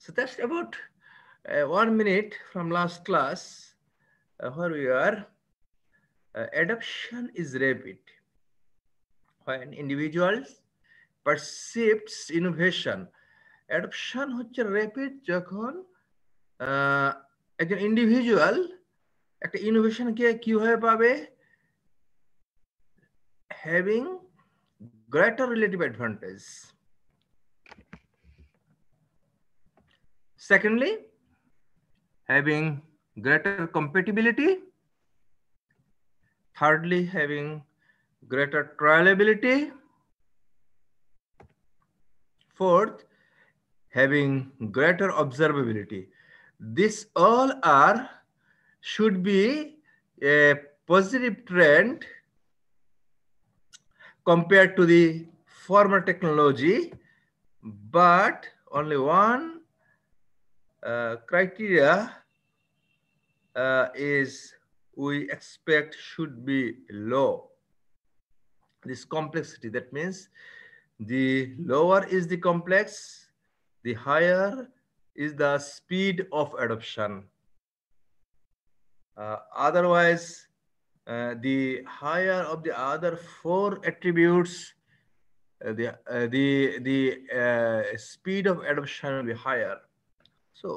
So that's about 1 minute from last class where we are. Adoption is rapid. When individuals perceives innovation, adoption হচ্ছে rapid যখন একজন individual একটা ইনোভেশনকে কিভাবে পাবে, having greater relative advantage. Secondly, having greater compatibility. Thirdly, having greater trialability. Fourth, having greater observability. These all should be a positive trend compared to the former technology, but only one criteria is we expect should be low. This complexity, that means the lower is the complex, the higher is the speed of adoption. Otherwise, the higher of the other 4 attributes, the speed of adoption will be higher. So,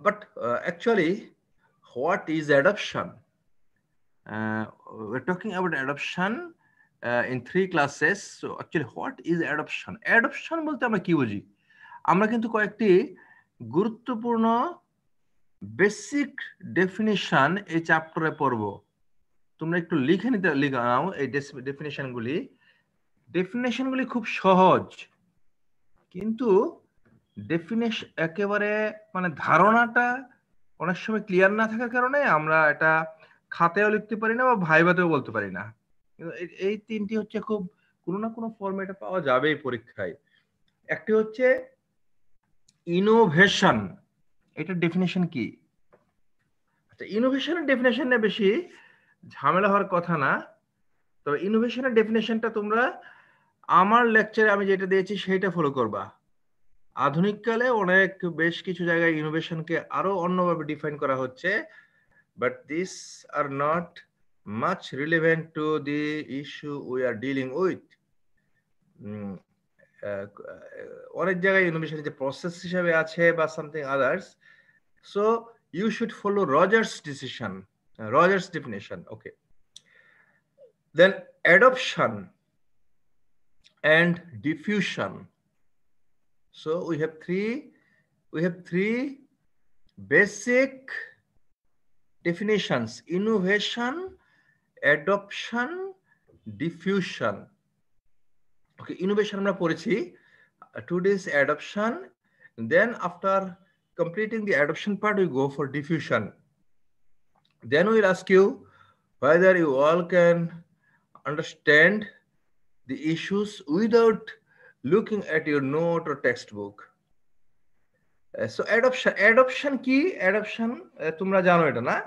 but actually, what is adoption? We're talking about adoption in 3 classes. So actually, what is adoption? Adoption বলতে আমরা কি বুঝি? আমরা কিন্তু কয়েকটি গুরুত্বপূর্ণ basic definition এই চ্যাপ্টারে পড়ব। তোমরা একটু লিখে নাও এই ডেফিনিশনগুলি খুব সহজ, কিন্তু ডেফিনিশন একেবারে মানে ধারণাটা অনেক সময় ক্লিয়ার না থাকার কারণে আমরা এটা খাতায়ও লিখতে পারি না বা ভাইভাতেও বলতে পারি না। কিন্তু এই 3টি হচ্ছে খুব কোনো না কোনো ফরম্যাটে পাওয়া যাবে এই পরীক্ষায়। একটি হচ্ছে ইনোভেশন, এটা ডেফিনিশন কি? আচ্ছা, ইনোভেশনের ডেফিনিশনে বেশি ঝামেলা হওয়ার কথা না, তবে ইনোভেশনের ডেফিনিশনটা তোমরা আমার লেকচারে আমি যেটা দিয়েছি সেইটা ফলো করবা। আধুনিক কালে অনেক বেশ কিছু জায়গায় ইনোভেশনকে আরো অন্যভাবে ডিফাইন করা হচ্ছে, but these are not much relevant to the issue we are dealing with. অনেক জায়গায় ইনোভেশন যে প্রসেস হিসেবে আছে বা something others, so you should follow Rogers definition. Okay, then adoption and diffusion. So we have three basic definitions: innovation, adoption, diffusion. Okay, innovation আমরা পড়েছি, 2 days adoption, then after completing the adoption part we go for diffusion. Then we'll ask you whether you all can understand the issues without looking at your note or textbook. So adoption কি? adoption তোমরা জানো এটা না?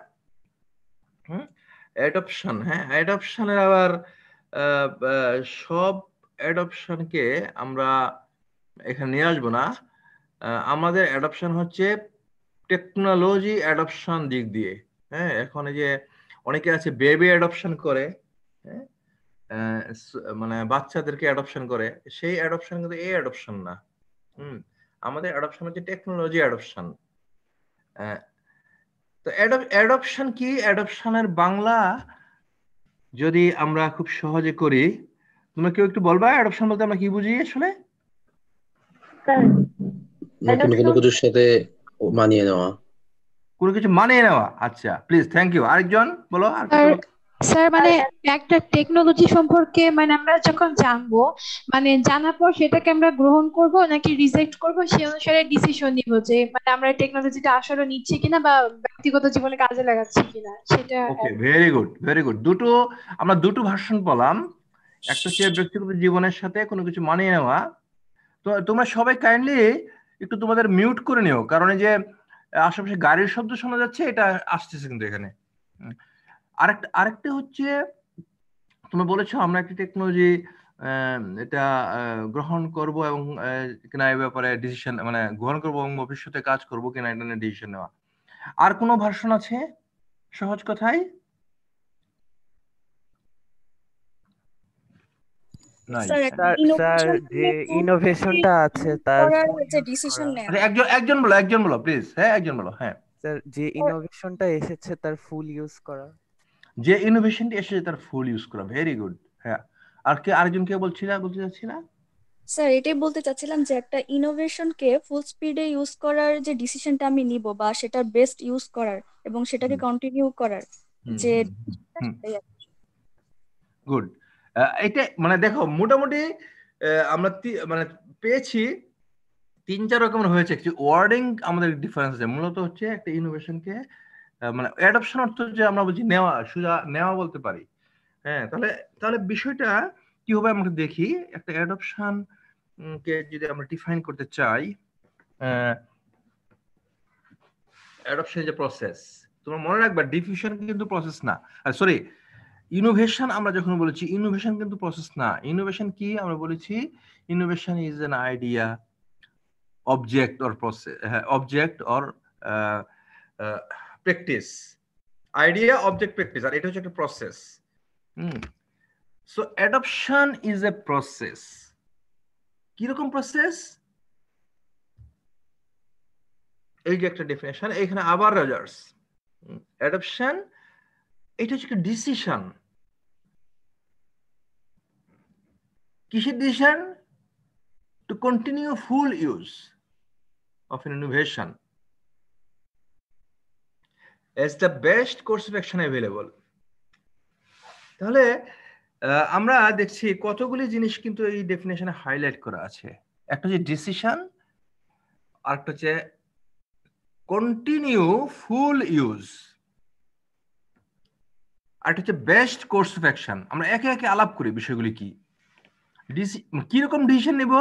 adoption, হ্যাঁ, adoptionের আবার সব adoptionকে আমরা এখানে নিয়ে আসবো না। আমাদের adoption হচ্ছে টেকনোলজি adoption দিক দিয়ে। হ্যাঁ, এখন এই যে অনেকে আছে বেবি adoption করে, হ্যাঁ, মানে বাচ্চাদেরকে অ্যাডপশন করে, সেই অ্যাডপশন কিন্তু এই অ্যাডপশন না। আমাদের অ্যাডপশন হচ্ছে টেকনোলজি অ্যাডপশন। তো অ্যাডপশন কি? অ্যাডপশনের বাংলা যদি আমরা খুব সহজে করি, তোমরা কেউ একটু বলবা অ্যাডপশন বলতে আমরা কি বুঝি আসলে? নতুন কোনো কিছুর সাথে মানিয়ে নেওয়া। কোনো কিছু মানিয়ে নেওয়া। আচ্ছা, প্লিজ, থ্যাংক ইউ। আরেকজন বলো। স্যার মানে একটা টেকনোলজি সম্পর্কে মানে আমরা যখন জানবো, মানে জানার পর সেটাকে আমরা গ্রহণ করব নাকি রিজেক্ট করব, সেই অনুসারে ডিসিশন নিব যে মানে আমরা টেকনোলজিটা আসলে নিচ্ছি কিনা বা ব্যক্তিগত জীবনে কাজে লাগাচ্ছি কিনা সেটা। ওকে, ভেরি গুড। আমরা দুটো ভার্সন বললাম, একটা হচ্ছে ব্যক্তিগত জীবনের সাথে কোনো কিছু মানিয়ে নেওয়া। তো তোমরা সবাই কাইন্ডলি একটু তোমাদের মিউট করে নিও, কারণ এই যে আশেপাশে গাড়ির শব্দ শোনা যাচ্ছে, এটা আসতেছে কিন্তু এখানে। আরেকটা হচ্ছে তোমরা বলেছো আমরা একটা টেকনোলজি এটা গ্রহণ করব এবং কিনা এই ব্যাপারে ডিসিশন মানে গ্রহণ করব এবং ভবিষ্যতে কাজ করব কিনা এটা নিয়ে ডিসিশন নেওয়া। আর কোনো ভার্সন আছে সহজ কথায়? নাই। স্যার যে ইনোভেশনটা আছে তার একজন বলো প্লিজ। হ্যাঁ একজন বলো। হ্যাঁ স্যার যে ইনোভেশনটা এসেছে তার ফুল ইউজ করা। যে ইনোভেশনটি এসেছে তার ফুল ইউজ করা। Very good. হ্যাঁ আর কে আরেকজন কে বলতে চাচ্ছিলা? স্যার এটাই বলতে চাচ্ছিলাম যে একটা ইনোভেশনকে ফুল স্পিডে ইউজ করার যে ডিসিশনটা আমি নিব বা সেটার বেস্ট ইউজ করার এবং সেটাকে কন্টিনিউ করার যে গুড। এটা মানে দেখো মোটামুটি আমরা মানে পেয়েছি 3-4 রকমের হয়েছে। ওয়ার্ডিং আমাদের ডিফারেন্স আছে। মূলত হচ্ছে একটা ইনোভেশনকে মানে অ্যাডপশন অর্থ যে আমরা বলছি নেওয়া, সোজা নেওয়া বলতে পারি। হ্যাঁ তাহলে বিষয়টা কি হবে আমরা দেখি। একটা অ্যাডপশন কে যদি আমরা ডিফাইন করতে চাই, অ্যাডপশন যে প্রসেস, তোমরা মনে রাখবা ডিফিউশন কিন্তু প্রসেস না, সরি ইনোভেশন আমরা যখন বলেছি ইনোভেশন কিন্তু প্রসেস না। ইনোভেশন কি আমরা বলেছি? Innovation is an idea, object or process, object or practice. Idea, object, practice, আর এটা হচ্ছে একটা process. So adoption is a process. কিরকম প্রসেস? এই যে একটা ডেফিনেশন এখানে আবার রজার্স। অ্যাডপশন এটা হচ্ছে ডিসিশন। কিসের decision? To continue full use of an innovation as the best course of action available. তাহলে আমরা দেখছি কতগুলি জিনিস কিন্তু এই ডেফিনেশনে হাইলাইট করা আছে। একটা হচ্ছে ডিসিশন, আর একটা হচ্ছে কন্টিনিউ ফুল ইউজ, আর একটা হচ্ছে বেস্ট কোর্স অফ অ্যাকশন। আমরা একে একে আলাপ করি বিষয়গুলি কি কিরকম ডিসিশন নিব।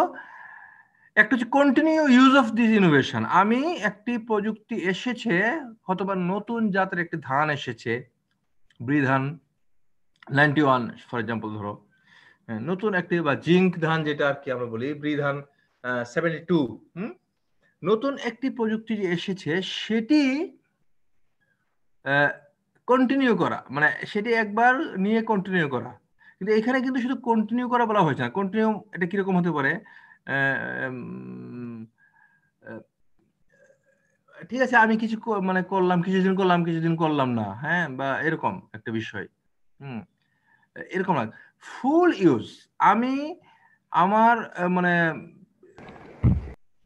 একটা হচ্ছে continue use of this innovation. আমি একটি প্রযুক্তি এসেছে, অথবা নতুন জাতের একটি ধান এসেছে, ব্রিধান 91 ফর এক্সাম্পল ধরো, নতুন একটি বা জিঙ্ক ধান যেটা আর কি আমরা বলি ব্রিধান 72, নতুন একটি প্রযুক্তি যে এসেছে সেটি কন্টিনিউ করা, মানে সেটি একবার নিয়ে কন্টিনিউ করা। কিন্তু এখানে কিন্তু শুধু কন্টিনিউ করা বলা হয়েছে না। কন্টিনিউ এটা কিরকম হতে পারে? ঠিক আছে আমি কিছু মানে করলাম, কিছুদিন করলাম না, হ্যাঁ, বা এরকম একটা বিষয়। এরকম না, ফুল ইউজ। আমি আমার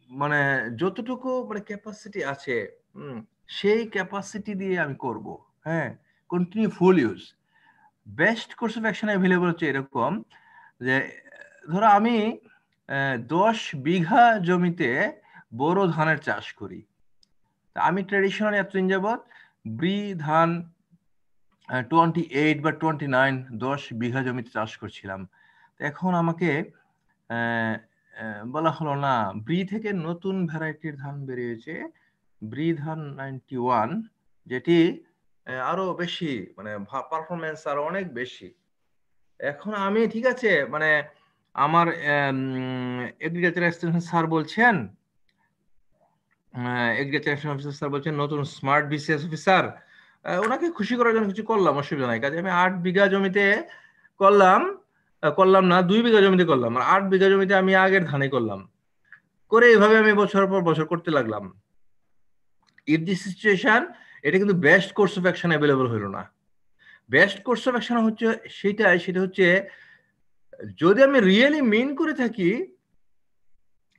মানে যতটুকু মানে ক্যাপাসিটি আছে সেই ক্যাপাসিটি দিয়ে আমি করব। হ্যাঁ, continue full use. Best course of action available হচ্ছে এরকম যে ধরো আমি 10 বিঘা জমিতে বোরো ধানের চাষ করি। আমি ট্রেডিশনালি এতদিন যাবৎ ব্রি ধান 28 বা 29 10 বিঘা জমিতে চাষ করছিলাম। এখন আমাকে বলা হলো না, ব্রি থেকে নতুন ভ্যারাইটির ধান বেরিয়েছে, ব্রি ধান 91, যেটি আরো বেশি মানে পারফরমেন্স আরো অনেক বেশি। এখন আমি ঠিক আছে মানে আমার এগ্রিকালচার এক্সটেনশন স্যার বলছেন, নতুন স্মার্ট বিসিএস অফিসার, ওনাকে খুশি করার জন্য কিছু করলাম, অসুবিধা নাই। কাজে আমি 8 বিঘা জমিতে করলাম না 2 বিঘা জমিতে করলাম, আর 8 বিঘা জমিতে আমি আগের ধানে করলাম, করে এইভাবে আমি বছর পর বছর করতে লাগলাম। ইফ দিস সিচুয়েশন, এটা কিন্তু best course of action available হইল না। বেস্ট কোর্স অফ অ্যাকশন হচ্ছে সেটা হচ্ছে যদি আমি রিয়েলি মিন করে থাকি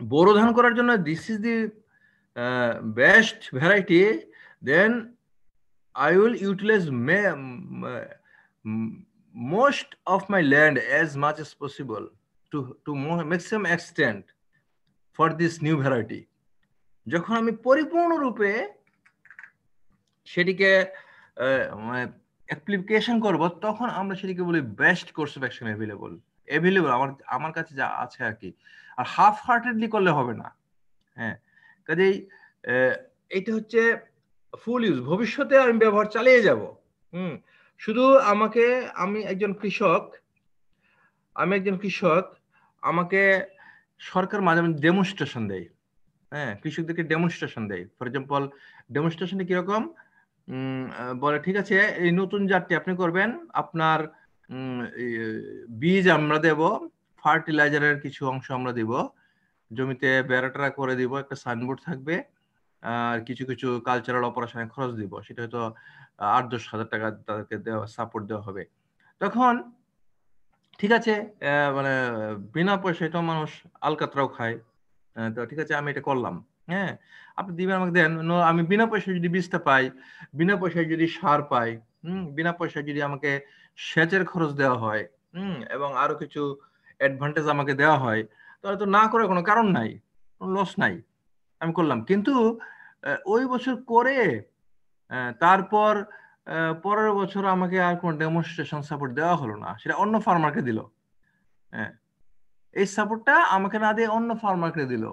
বোরো ধান করার জন্য this is the best variety, then I will utilize most of my land as much as possible to maximum extent for this new variety. যখন আমি পরিপূর্ণরূপে সেটিকে অ্যাপ্লিকেশন করব, তখন আমরা সেটিকে বলি best course of action available. আমার কাছে যা আছে আর কি। আর হাফ হার্টেডলি করলে হবে না। হ্যাঁ, কাজেই এটা হচ্ছে ফুল ইউজ। ভবিষ্যতে আমি ব্যবহার চালিয়ে যাব। শুধু আমি একজন কৃষক, আমি একজন কৃষক, আমাকে সরকার মাঝে মাঝে ডেমনস্ট্রেশন দেয়। হ্যাঁ, কৃষকদেরকে ডেমনস্ট্রেশন দেয়। ফর এক্সাম্পল, ডেমনস্ট্রেশনে কিরকম বলে, ঠিক আছে এই নতুন জাতটি আপনি করবেন, আপনার বীজ আমরা দেব, ফার্টিলাইজারের কিছু অংশ আমরা দিব, জমিতে বেড়াটা করে দিব, একটা সাইনবোর্ড থাকবে, আর কিছু কিছু কালচারাল অপারেশনে খরচ দিব, সেটা হয়তো 8-10 হাজার টাকা তাদেরকে দেওয়া, সাপোর্ট দেওয়া হবে। তখন ঠিক আছে, মানে বিনা পয়সায় তো মানুষ আলকাতরাও খায়, তো ঠিক আছে আমি এটা করলাম। হ্যাঁ, আপনি দিবেন আমাকে, দেন, আমি বিনা পয়সায় যদি বীজটা পাই, বিনা পয়সায় যদি সার পাই, বিনা পয়সায় যদি আমাকে সেচের খরচ দেওয়া হয়, এবং আরো কিছু অ্যাডভান্টেজ আমাকে দেওয়া হয়, তাহলে তো না করার কোনো কারণ নাই, কোনো লস নাই, আমি করলাম। কিন্তু ওই বছর করে তারপর পরের বছর আমাকে আর কোনো ডেমনস্ট্রেশন সাপোর্ট দেওয়া হলো না, সেটা অন্য ফার্মারকে দিল। হ্যাঁ, এই সাপোর্টটা আমাকে না দিয়ে অন্য ফার্মারকে দিল।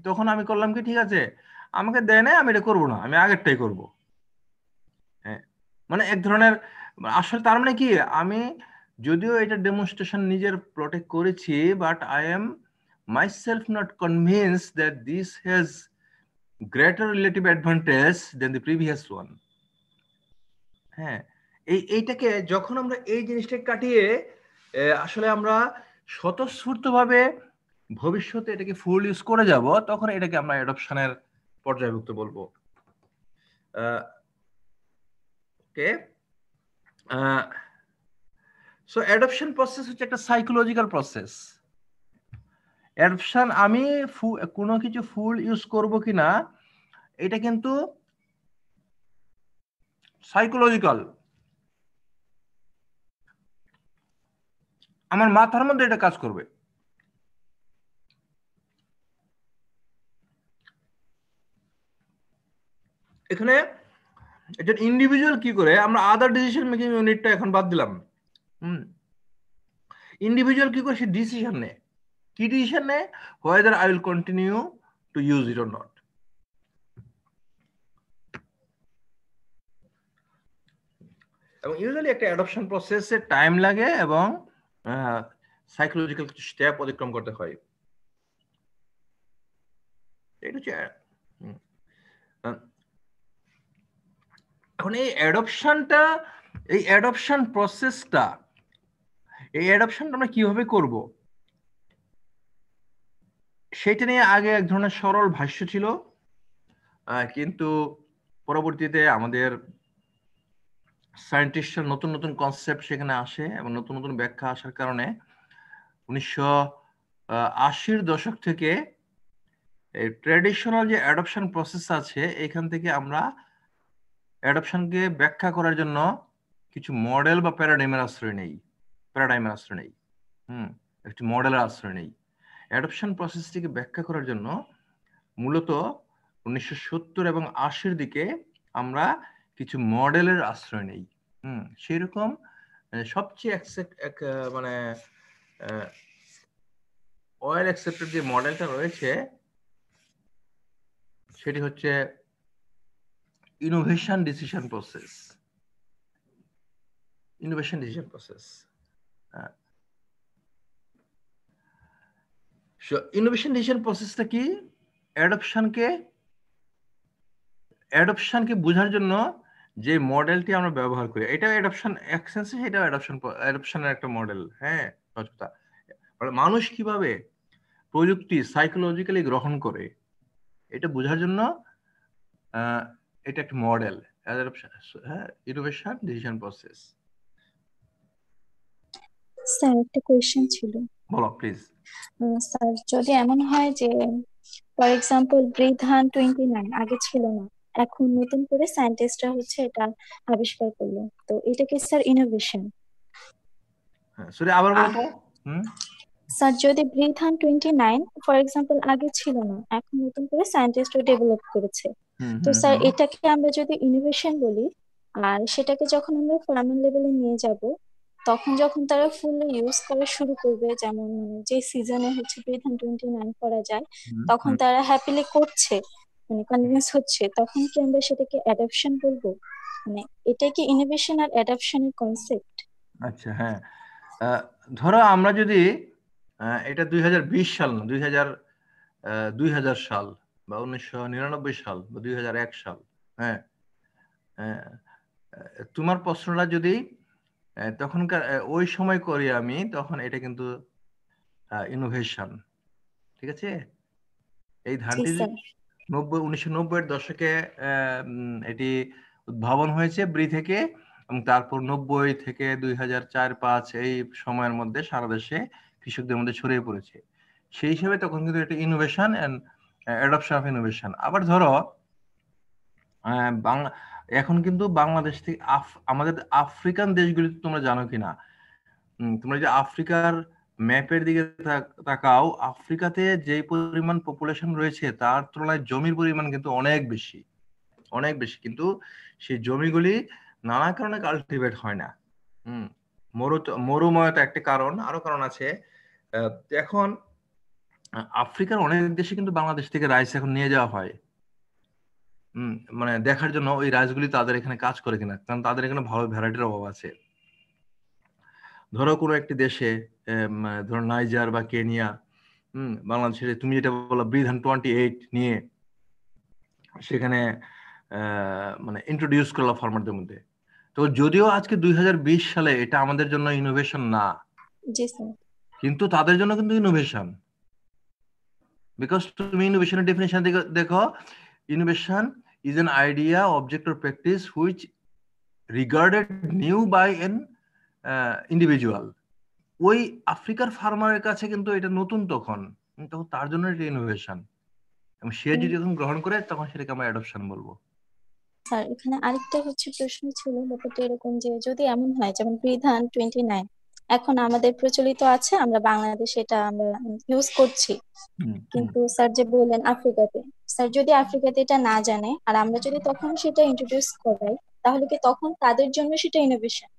তখন আমি করলাম কি, ঠিক আছে আমাকে দেয় না, আমি এটা করবো না, আমি আগেরটাই করব। হ্যাঁ, মানে এক ধরনের, আসলে তার মানে কি, আমি যদিও এটা ডেমনস্ট্রেশন নিজের প্লটে করেছি, but I am myself not convinced that this has greater relative advantage than the previous one. হ্যাঁ, এইটাকে যখন আমরা এই জিনিসটাকে কাটিয়ে আসলে আমরা স্বতঃস্ফূর্তভাবে ভবিষ্যতে এটাকে ফুল ইউজ করে যাব, তখন এটাকে আমরা অ্যাডপশনের পর্যায়ভুক্ত বলবো। ওকে, সো অ্যাডপশন প্রসেস হচ্ছে একটা সাইকোলজিক্যাল প্রসেস। অ্যাডপশন, আমি কোনো কিছু ফুল ইউজ করব কিনা, এটা কিন্তু সাইকোলজিক্যাল। আমার মাথার মধ্যে এটা কাজ করবে। এখানে একজন ইন্ডিভিজুয়াল কি করে, আমরা আদার ডিসিশন মেকিং ইউনিটটা এখন বাদ দিলাম, ইন্ডিভিজুয়াল কি করে সে ডিসিশন নেয়, কি ডিসিশন নেয়, whether I will continue to use it or not। এবং ইউজুয়ালি একটা অ্যাডপশন প্রসেসে টাইম লাগে এবং সাইকোলজিক্যাল কিছু স্টেপ অতিক্রম করতে হয়। এটা হচ্ছে এখন এই অ্যাডপশনটা, এই অ্যাডপশন প্রসেসটা, এই অ্যাডপশনটা আমরা কিভাবে করব, সেটা নিয়ে আগে এক ধরনের সরল ভাষ্য ছিল, কিন্তু পরবর্তীতে আমাদের সায়েন্টিস্টরা নতুন নতুন কনসেপ্ট সেখানে আসে এবং নতুন নতুন ব্যাখ্যা আসার কারণে 1980-র দশক থেকে এই ট্র্যাডিশনাল যে অ্যাডপশন প্রসেস আছে, এখান থেকে আমরা অ্যাডপশনকে ব্যাখ্যা করার জন্য কিছু মডেল বা প্যারাডাইমের আশ্রয় নেই, একটি মডেলের আশ্রয় নেই। অ্যাডপশন প্রসেসটিকে ব্যাখ্যা করার জন্য মূলত 1970 এবং 80-র দিকে আমরা কিছু মডেলের আশ্রয় নেই। সেরকম সবচেয়ে মানে ওয়েল অ্যাকসেপ্টেড যে মডেলটা রয়েছে, সেটি হচ্ছে innovation decision process. Innovation decision process, innovation decision প্রসেসটা কি, অ্যাডপশনকে বোঝার জন্য যে মডেলটি আমরা ব্যবহার করি, এটা অ্যাডপশন এক সেন্সে, এটা অ্যাডপশনের একটা মডেল। হ্যাঁ, মানুষ কিভাবে প্রযুক্তি সাইকোলজিক্যালি গ্রহণ করে, এটা বোঝার জন্য এটা একটা model, innovation decision process. Sir একটা কোয়েশ্চেন ছিল। বলো প্লিজ। স্যার যদি এমন হয় যে ফর এক্সাম্পল বৃধান 29 আগে ছিল না, এখন নতুন করে সায়েন্টিস্টরা হচ্ছে এটা আবিষ্কার করলো, তো এটা কি স্যার ইনোভেশন? সরি, আবার বলো তো। স্যার যদি বৃধান 29 ফর এক্সাম্পল আগে ছিল না, এখন নতুন করে সায়েন্টিস্টরা ডেভেলপ করেছে, তো স্যার এটাকে আমরা যদি ইনোভেশন বলি, আর সেটাকে যখন আমরা ফার্মার লেভেলে নিয়ে যাব, তখন যখন তারা ফুললি ইউজ করা শুরু করবে, যেমন যে সিজনে হচ্ছে বৃধান 29 করা যায়, তখন তারা হ্যাপিলি করছে, মানে কনভিন্স হচ্ছে, তখন কি আমরা সেটাকে অ্যাডাপশন বলবো? মানে এটা কি ইনোভেশন আর অ্যাডাপশনের কনসেপ্ট? আচ্ছা, হ্যাঁ, ধরো আমরা যদি এটা 2020 সাল না 2000 সাল বা 1999 সাল বা 2001 সাল, হ্যাঁ, তোমার প্রশ্নটা যদি তখনকার ওই সময় করি আমি, তখন এটা কিন্তু ইনোভেশন, ঠিক আছে। এই জি ধারণাটি স্যার 1990-এর দশকে এটি উদ্ভাবন হয়েছে ব্রি থেকে, এবং তারপর 90 থেকে 2004-05 এই সময়ের মধ্যে সারা দেশে কৃষকদের মধ্যে ছড়িয়ে পড়েছে। সেই হিসেবে তখন কিন্তু এটা innovation and adoption of innovation. আবার ধরো বাংলা এখন কিন্তু বাংলাদেশ থেকে আমাদের আফ্রিকান দেশগুলিতে তোমরা জানো কিনা, তোমরা যে আফ্রিকার ম্যাপের দিকে তাকাও, আফ্রিকাতে যে পরিমাণ পপুলেশন রয়েছে তার তুলনায় জমির পরিমাণ কিন্তু অনেক বেশি, অনেক বেশি। কিন্তু সেই জমিগুলি নানা কারণে কাল্টিভেট হয় না। মরুময়তা একটা কারণ, আরো কারণ আছে। এখন আফ্রিকার অনেক দেশে কিন্তু বাংলাদেশ থেকে রাইস এখন নিয়ে যাওয়া হয়, মানে দেখার জন্য ওই রাইসগুলি তাদের এখানে কাজ করে কিনা, কারণ তাদের এখানে ভালো ভ্যারাইটির অভাব আছে। ধরো কোনো একটি দেশে, ধরো নাইজার বা কেনিয়া, বাংলাদেশের তুমি যেটা বললা ব্রিধান 28 নিয়ে সেখানে মানে ইন্ট্রোডিউস করলো ফার্মারদের মধ্যে। তো যদিও আজকে 2020 সালে এটা আমাদের জন্য ইনোভেশন না, জি স্যার কিন্তু তাদের জন্য কিন্তু ইনোভেশন। বিকজ তুমি ইনোভেশনের ডেফিনেশন দেখো, innovation is an idea, object or practice which regarded new by an individual. ওই আফ্রিকার ফার্মারের কাছে কিন্তু এটা নতুন, তখন তার জন্য এটা ইনোভেশন, এবং সে যদি যখন গ্রহণ করে তখন সেটাকে আমরা অ্যাডপশন বলবো। স্যার এখানে আরেকটা প্রশ্ন ছিল, ব্যাপারটা এরকম যে যদি এমন হয় যেমন বিধান 29 এখন আমাদের প্রচলিত আছে, আমরা বাংলাদেশে এটা আমরা ইউজ করছি, কিন্তু স্যার যে বললেন আফ্রিকাতে, স্যার যদি আফ্রিকাতে এটা না জানে আর আমরা যদি তখন সেটা ইন্ট্রোডিউস করাই, তাহলে কি তখন তাদের জন্য সেটা ইনোভেশন?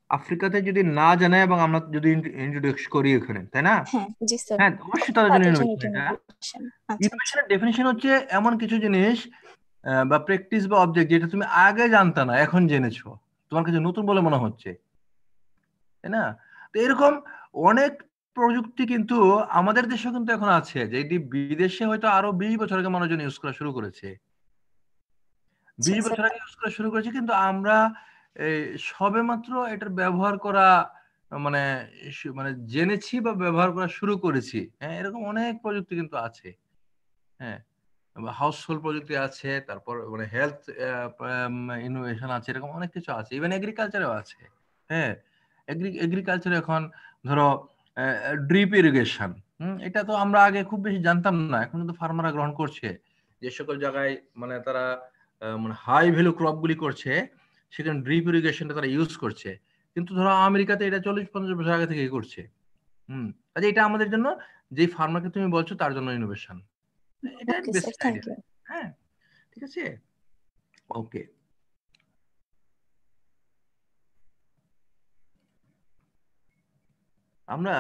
আফ্রিকাতে যদি না জানে এবং আমরা যদি ইন্ট্রোডিউস করি ওখানে, তাই না? হ্যাঁ জি স্যার, হ্যাঁ, অবশ্যই তাদের জন্য ইনোভেশন। এটা innovation। আচ্ছা ইনোভেশনের ডেফিনিশন হচ্ছে এমন কিছু জিনিস বা প্র্যাকটিস বা অবজেক্ট যেটা তুমি আগে জানতা না, এখন জেনেছো, তোমার কাছে নতুন বলে মনে হচ্ছে, তাই না? তো এরকম অনেক প্রযুক্তি কিন্তু আমাদের দেশেও কিন্তু এখন আছে, যেটি বিদেশে হয়তো আরো 20 বছর আগে মানুষজন ইউজ করা শুরু করেছে, 20 বছর আগে ইউজ করা শুরু করেছে, কিন্তু আমরা সবে মাত্র এটার ব্যবহার করা মানে মানে জেনেছি বা ব্যবহার করা শুরু করেছি। হ্যাঁ, এরকম অনেক প্রযুক্তি কিন্তু আছে। হ্যাঁ, হাউসহোল্ড প্রযুক্তি আছে, তারপর মানে হেলথ ইনোভেশন আছে, এরকম অনেক কিছু আছে, ইভেন এগ্রিকালচারেও আছে। হ্যাঁ, এগ্রিকালচারে এখন ধরো ড্রিপ ইরিগেশন, এটা তো আমরা আগে খুব বেশি জানতাম না, এখন কিন্তু ফার্মাররা গ্রহণ করছে। যে সকল জায়গায় মানে তারা মানে হাই ভ্যালু ক্রপ গুলি করছে, সেখানে ড্রিপ ইরিগেশনটা তারা ইউজ করছে। কিন্তু ধরো আমেরিকাতে এটা 40-50 বছর আগে থেকে করছে। কাজে এটা আমাদের জন্য, যে ফার্মারকে তুমি বলছো তার জন্য ইনোভেশন। এটা বেসিক আইডিয়া। হ্যাঁ, ঠিক আছে, ওকে। আমরা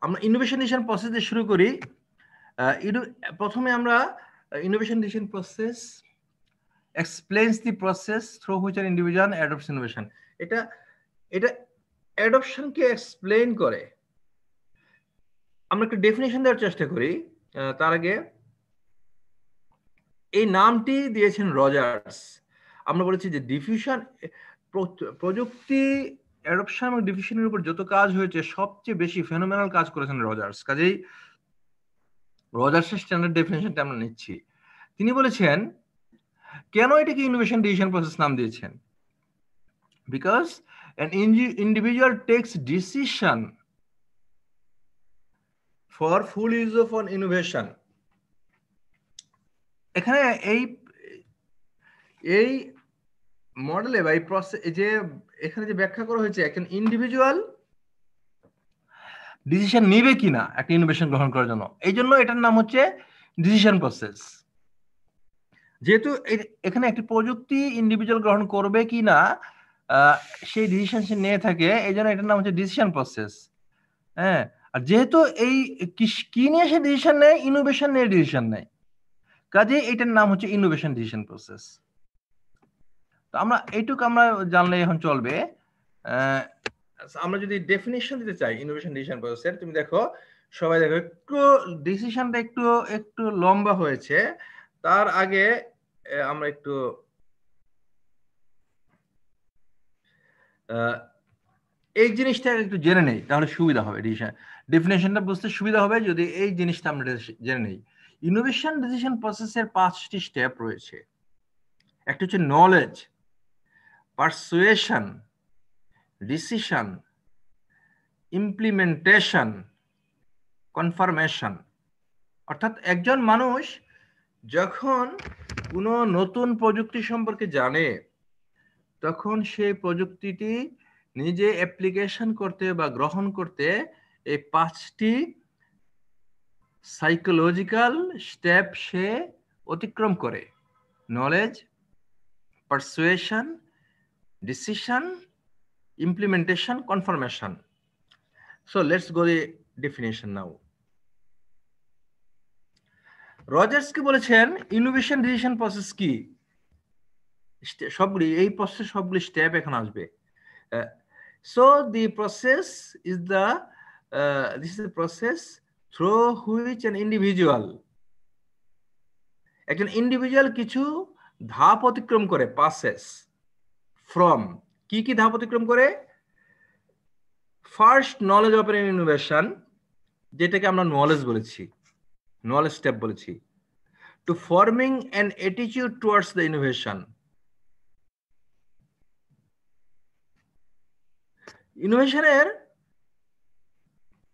আমরা ইনোভেশন ডিসিশন প্রসেস দিয়ে শুরু করি। প্রথমে আমরা innovation decision process explains the process through which an individual adopts innovation. এটা অ্যাডপশনকে এক্সপ্লেইন করে। আমরা একটু ডেফিনেশন দেওয়ার চেষ্টা করি। তার আগে এই নামটি দিয়েছেন রজার্স। আমরা বলেছি যে ডিফিউশন প্রযুক্তি অ্যাডপশন এবং ডিফিউশনের উপর যত কাজ হয়েছে সবচেয়ে বেশি ফেনোমেনাল কাজ করেছেন রজার্স। কাজেই রজার্সের স্ট্যান্ডার্ড ডেফিনেশনটা আমরা নিচ্ছি। তিনি বলেছেন কেন এটাকে ইনোভেশন ডিসিশন প্রসেস নাম দিয়েছেন, because an individual takes decision for full use of an innovation. এখানে এই মডেলে বা এই প্রসেস যে এখানে যে ব্যাখ্যা করা হয়েছে, একজন ইন্ডিভিজুয়াল ডিসিশন নেবে কিনা একটা ইনোভেশন গ্রহণ করার জন্য, এই জন্য এটার নাম হচ্ছে ডিসিশন প্রসেস। যেহেতু এখানে একটি প্রযুক্তি ইন্ডিভিজুয়াল গ্রহণ করবে কিনা সেই ডিসিশন সে নিয়ে থাকে, এই জন্য এটার নাম হচ্ছে ডিসিশন প্রসেস। হ্যাঁ, আর যেহেতু এই কি নিয়ে সে ডিসিশন নেয়, ইনোভেশন নিয়ে ডিসিশন নেয়, কাজে এটার নাম হচ্ছে ইনোভেশন ডিসিশন প্রসেস। তো আমরা এইটুকু আমরা জানলে এখন চলবে। আমরা যদি ডেফিনেশন দিতে চাই ইনোভেশন ডিসিশন প্রসেসের, তুমি দেখো সবাই দেখো একটু ডিসিশনটা একটু লম্বা হয়েছে। তার আগে আমরা একটু এই জিনিসটা একটু জেনে নেই, তাহলে সুবিধা হবে। ডেফিনেশনটা বুঝতে সুবিধা হবে যদি এই জিনিসটা আমরা জেনে নেই। ইনোভেশন ডিসিশন প্রসেসের 5টি স্টেপ রয়েছে। একটা হচ্ছে knowledge, persuasion, decision, implementation, confirmation. অর্থাৎ একজন মানুষ যখন কোনো নতুন প্রযুক্তি সম্পর্কে জানে, তখন সেই প্রযুক্তিটি নিজে অ্যাপ্লিকেশন করতে বা গ্রহণ করতে এই 5টি সাইকোলজিক্যাল স্টেপ সে অতিক্রম করে: knowledge, persuasion, decision, implementation, confirmation. So let's go the definition now. Rogers কি বলেছেন ইনোভেশন ডিসিশন প্রসেস কি? সবগুলি এই প্রসেস সবগুলি স্টেপ এখন আসবে। So the process is this is the process through which an individual, একজন ইন্ডিভিজুয়াল কিছু ধাপ অতিক্রম করে, passes from, কি ধাপ অতিক্রম করে? First knowledge of an innovation, যেটাকে আমরা নলেজ বলেছি, নলেজ স্টেপ বলেছি, to forming an attitude towards the innovation. ইনোভেশনের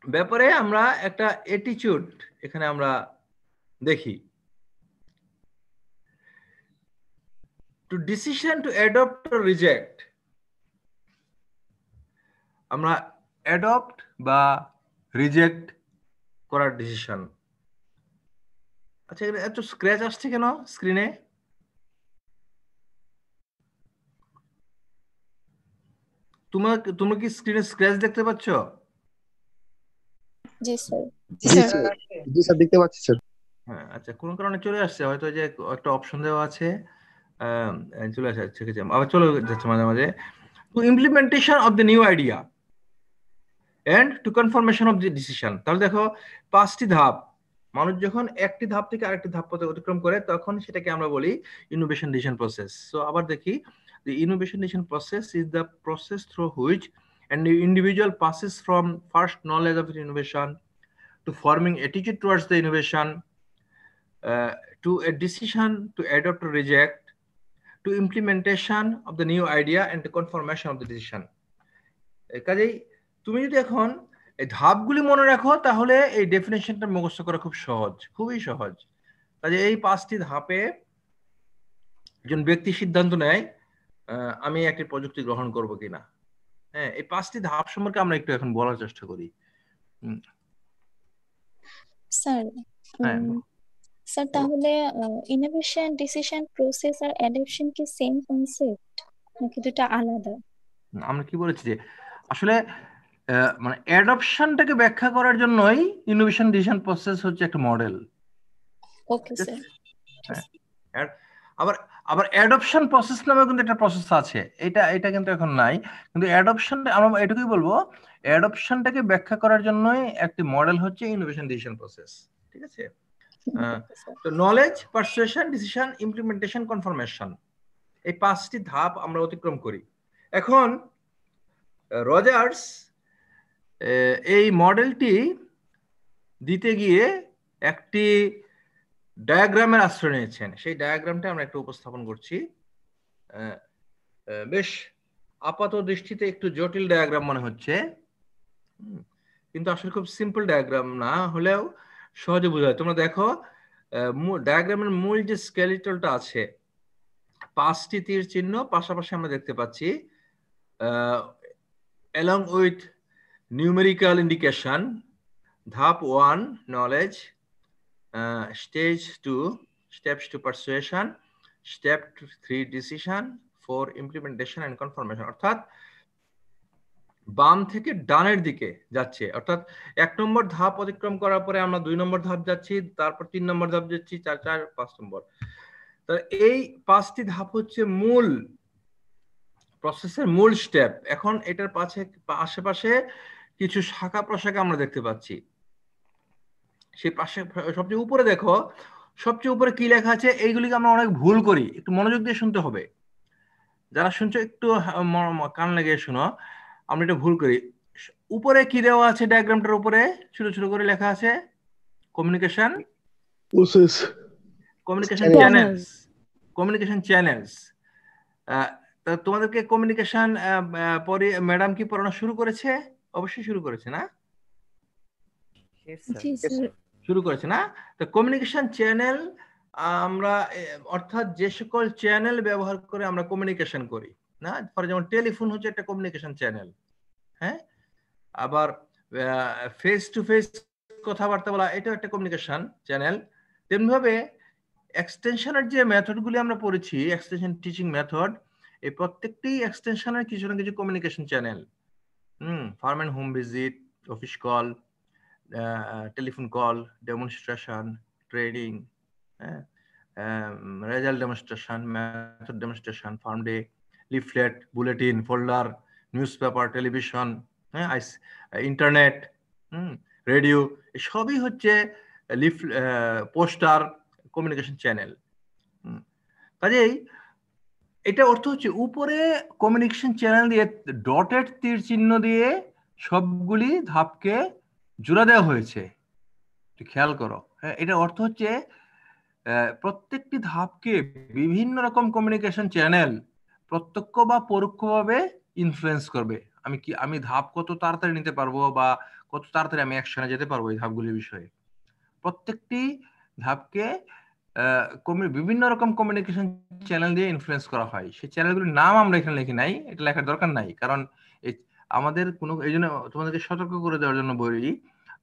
ব্যাপারে আমরা একটা অ্যাটিটিউড এখানে আমরা দেখি। To decision to adopt or reject, আমরা অ্যাডপ্ট বা রিজেক্ট করার ডিসিশন। আচ্ছা, এত স্ক্র্যাচ আসছে কেন স্ক্রিনে? তোমরা কি স্ক্রিনে স্ক্র্যাচ দেখতে পাচ্ছ? জি স্যার। জি স্যার, দেখতে পাচ্ছি স্যার। হ্যাঁ, আচ্ছা, কোন কারণে চলে আসছে, হয়তো যে একটা অপশন দেওয়া আছে চলে আসছে, আবার চলে যাচ্ছে মাঝে মাঝে। To implementation of the new idea and to confirmation of the decision. তাহলে দেখো 5টি ধাপ। মানুষ যখন একটি ধাপ থেকে আরেকটি ধাপ পথে অতিক্রম করে, তখন সেটাকে আমরা বলি ইনোভেশন ডিসিশন প্রসেস। সো আবার দেখি, the innovation decision process is the process through which an individual passes from first knowledge of innovation to forming attitude towards the innovation, to a decision to adopt or reject, to implementation of the new idea and to confirmation of the decision. কাজেই তুমি যদি এখন এই ধাপগুলি মনে রাখো, তাহলে এই ডেফিনেশনটা মুখস্থ করা খুব সহজ, খুবই সহজ। কাজে এই 5টি ধাপে একজন ব্যক্তি সিদ্ধান্ত নেয় আমি একটি প্রযুক্তি গ্রহণ করব কিনা। হ্যাঁ, এই 5টি ধাপ সম্পর্কে আমরা একটু এখন বলার চেষ্টা করি। স্যার তাহলে ইনোভেশন ডিসিশন প্রসেস আর অ্যাডাপশন কি সেম কনসেপ্ট নাকি দুটো আলাদা? আমরা কি বলেছি যে আসলে মানে অ্যাডপশনটাকে ব্যাখ্যা করার জন্যই ইনোভেশন ডিসিশন প্রসেস হচ্ছে একটা মডেল। Okay sir. আবার অ্যাডপশন প্রসেস নামে কিন্তু একটা প্রসেস আছে, এটা কিন্তু এখন নাই। কিন্তু অ্যাডপশন আমরা এটুকুই বলবো, অ্যাডপশনটাকে ব্যাখ্যা করার জন্যই একটি মডেল হচ্ছে ইনোভেশন ডিসিশন প্রসেস। ঠিক আছে? তো knowledge, persuasion, decision, implementation, confirmation, এই 5টি ধাপ আমরা অতিক্রম করি। এখন রজার্স এই মডেলটি দিতে গিয়ে একটি ডায়াগ্রামের আশ্রয় নিয়েছেন। সেই ডায়াগ্রামটা আমরা একটু উপস্থাপন করছি। বেশ আপাত দৃষ্টিতে একটু জটিল ডায়াগ্রাম মনে হচ্ছে, কিন্তু আসলে খুব সিম্পল ডায়াগ্রাম না হলেও সহজে বোঝা যায়। তোমরা দেখো ডায়াগ্রামের মূল যে স্কেলিটনটা আছে, 5টি তীর চিহ্ন পাশাপাশি আমরা দেখতে পাচ্ছি, along with numerical indication. ধাপ 1 knowledge, stage 2 steps to persuasion, step 3 decision, 4 implementation and confirmation. অর্থাৎ বাম থেকে ডানের দিকে যাচ্ছে, অর্থাৎ 1 নম্বর ধাপ অতিক্রম করার পরে আমরা 2 নম্বর ধাপ যাচ্ছি, তারপর 3 নম্বর ধাপ যাচ্ছি, 4, 5 নম্বর। তো এই 5টি ধাপ হচ্ছে মূল প্রসেসের মূল স্টেপ। এখন এটার আশেপাশে কিছু শাখা প্রশাখা আমরা দেখতে পাচ্ছি। সেই পাশে সবচেয়ে উপরে দেখো, সবচেয়ে উপরে কি লেখা আছে, এইগুলিকে আমরা অনেক ভুল করি, একটু মনোযোগ দিয়ে শুনতে হবে। যারা শুনছো একটু কান লাগিয়ে শোনো, আমরা এটা ভুল করি। উপরে কি দেওয়া আছে, ডায়াগ্রামটার উপরে ছোট ছোট করে লেখা আছে communication process, communication channels, communication channels. তোমাদেরকে কমিউনিকেশন পরে ম্যাডাম কি পড়ানো শুরু করেছে? অবশ্যই শুরু করেছে না? জি স্যার। শুরু করেছে না? তো কমিউনিকেশন চ্যানেল আমরা অর্থাৎ যে সকল চ্যানেল ব্যবহার করে আমরা কমিউনিকেশন করি না, ফর যেমন টেলিফোন হচ্ছে একটা কমিউনিকেশন চ্যানেল, হ্যাঁ, আবার ফেস টু ফেস কথাবার্তা বলা এটাও একটা কমিউনিকেশন চ্যানেল। তেমনি ভাবে এক্সটেনশনের যে মেথডগুলি আমরা পড়েছি, এক্সটেনশন টিচিং মেথড, এই প্রত্যেকটি এক্সটেনশনের কিছু না কিছু communication channel. Farm and home visit, office call, telephone call, demonstration, training, result demonstration, method demonstration, farm day, leaflet, bulletin, folder, newspaper, television, হ্যাঁ, ইন্টারনেট, রেডিও, সবই হচ্ছে পোস্টার কমিউনিকেশন চ্যানেল। কাজেই এটা অর্থ হচ্ছে উপরে কমিউনিকেশন চ্যানেল দিয়ে dotted তীর চিহ্ন দিয়ে সবগুলি ধাপকে জোড়া দেওয়া হয়েছে, খেয়াল করো। হ্যাঁ, এটা অর্থ হচ্ছে প্রত্যেকটি ধাপকে বিভিন্ন রকম কমিউনিকেশন চ্যানেল প্রত্যক্ষ বা পরোক্ষভাবে ইনফ্লুয়েন্স করবে। আমি ধাপ কত তাড়াতাড়ি নিতে পারবো বা কত তাড়াতাড়ি আমি অ্যাকশনে যেতে পারবো এই ধাপগুলির বিষয়ে। প্রত্যেকটি ধাপকে বিভিন্ন রকম কমিউনিকেশন চ্যানেল দিয়ে ইনফ্লুয়েন্স করা হয়। সেই চ্যানেলগুলির নাম আমরা এখানে লিখি নাই, এটা লেখার দরকার নাই, কারণ আমাদের কোনো, এই জন্য তোমাদেরকে সতর্ক করে দেওয়ার জন্য বলি,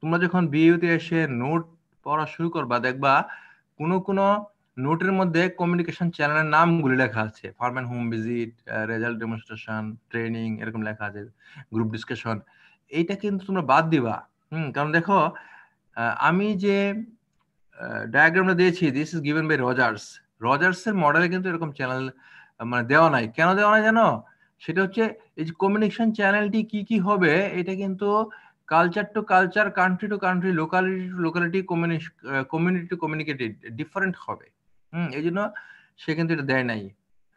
তোমরা যখন বিইউতে এসে নোট পড়া শুরু করবা, দেখবা কোনো নোটের মধ্যে কমিউনিকেশন চ্যানেলের নামগুলি লেখা আছে, farm and home visit, result demonstration, training, এরকম লেখা আছে, গ্রুপ ডিসকাশন। এইটা কিন্তু তোমরা বাদ দিবা। কারণ দেখো, আমি যে ডায়াগ্রামটা দিয়েছি, দিস ইজ গিভেন বাই রজার্সের মডেলে কিন্তু এরকম চ্যানেল মানে দেওয়া নাই। কেন দেওয়া নাই জানো? সেটা হচ্ছে এই যে কমিউনিকেশন চ্যানেলটি কি কি হবে, এটা কিন্তু culture to culture, country to country, locality to locality, community to community different হবে। এই জন্য সে কিন্তু এটা দেয় নাই।